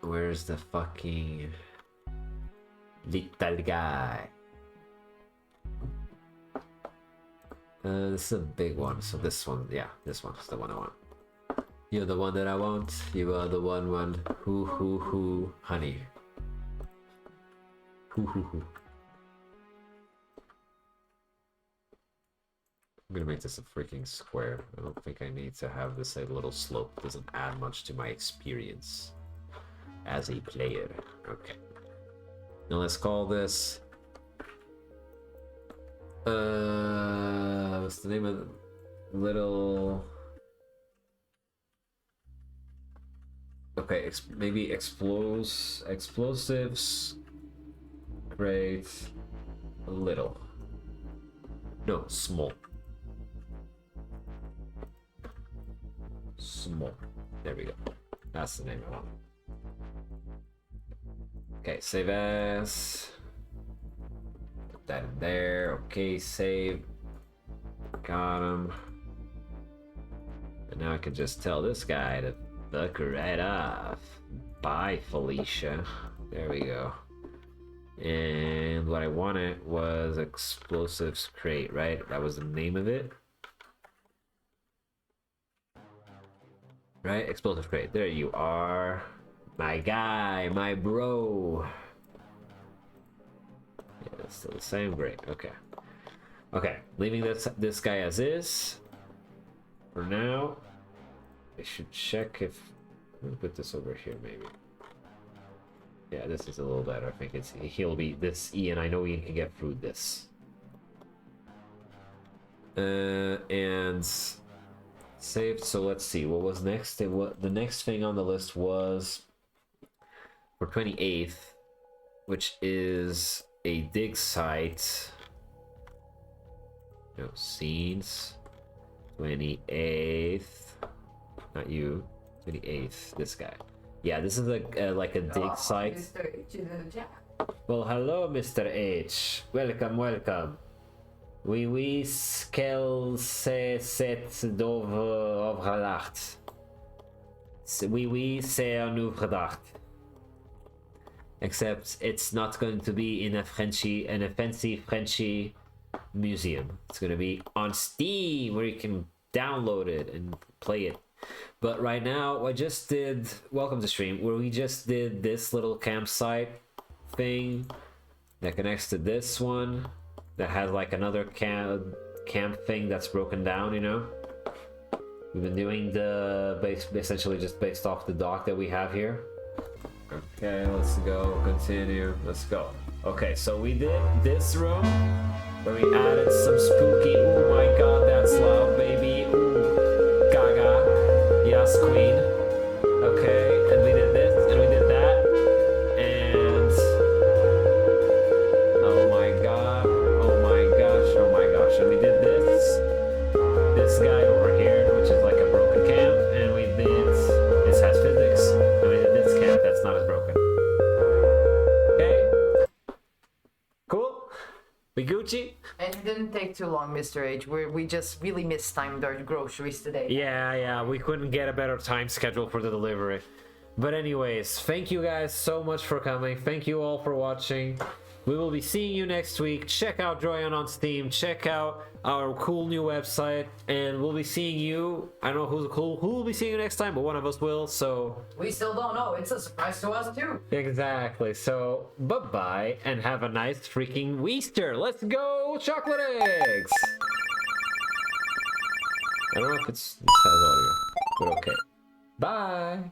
Where's the fucking little guy? This is a big one, so this one, yeah, this one's the one I want. You're the one that I want. You are the one. Hoo, honey. Hoo. I'm gonna make this a freaking square. I don't think I need to have this a little slope. It doesn't add much to my experience as a player. Okay. Now let's call this what's the name of the little... Okay, maybe explosives. Great. Little. No, small. Small. There we go. That's the name I want. Okay, save as. Put that in there. Okay, save. Got him. And now I can just tell this guy to fuck right off. Bye, Felicia. There we go. And what I wanted was explosives crate, right? That was the name of it. Right? Explosive crate. There you are. My guy, my bro. Yeah, it's still the same. Great. Okay. Okay. Leaving this guy as is. For now. I should check if... Let me put this over here, maybe. Yeah, this is a little better. I think he'll be this Ian. I know Ian can get through this. And saved. So let's see what was next. The next thing on the list was for 28th, which is a dig site. No, scenes. 28th. Not you. 28th. This guy. Yeah, this is like a dig site. Mr. H is in the chat. Well, hello, Mr. H. Welcome. Oui, skel se set overgedacht. Oui, c'est overgedacht. Except it's not going to be in a fancy Frenchy museum. It's going to be on Steam where you can download it and play it. But right now, I just did welcome to stream where we just did this little campsite thing that connects to this one that has like another camp thing that's broken down, you know. We've been doing the essentially just based off the dock that we have here. Okay, let's go. Continue. Let's go. Okay, so we did this room where we added some spooky. Oh my god, that's loud, baby. Ooh, gaga. Yes, queen. Okay, and we did this, and we did that, and oh my god, oh my gosh, and we did this guy over here, which is like a broken camp, and we did this has physics, and we did this camp that's not as broken. Okay, cool. We Gucci. And it didn't take too long, Mr. H. We just really mistimed our groceries today. Yeah, we couldn't get a better time schedule for the delivery. But anyways, thank you guys so much for coming. Thank you all for watching. We will be seeing you next week. Check out Droian on Steam. Check out our cool new website. And we'll be seeing you. I don't know who will be seeing you next time, but one of us will, so... We still don't know. It's a surprise to us, too. Exactly. So, bye-bye, and have a nice freaking Easter. Let's go, chocolate eggs! I don't know if this has audio, but okay. Bye!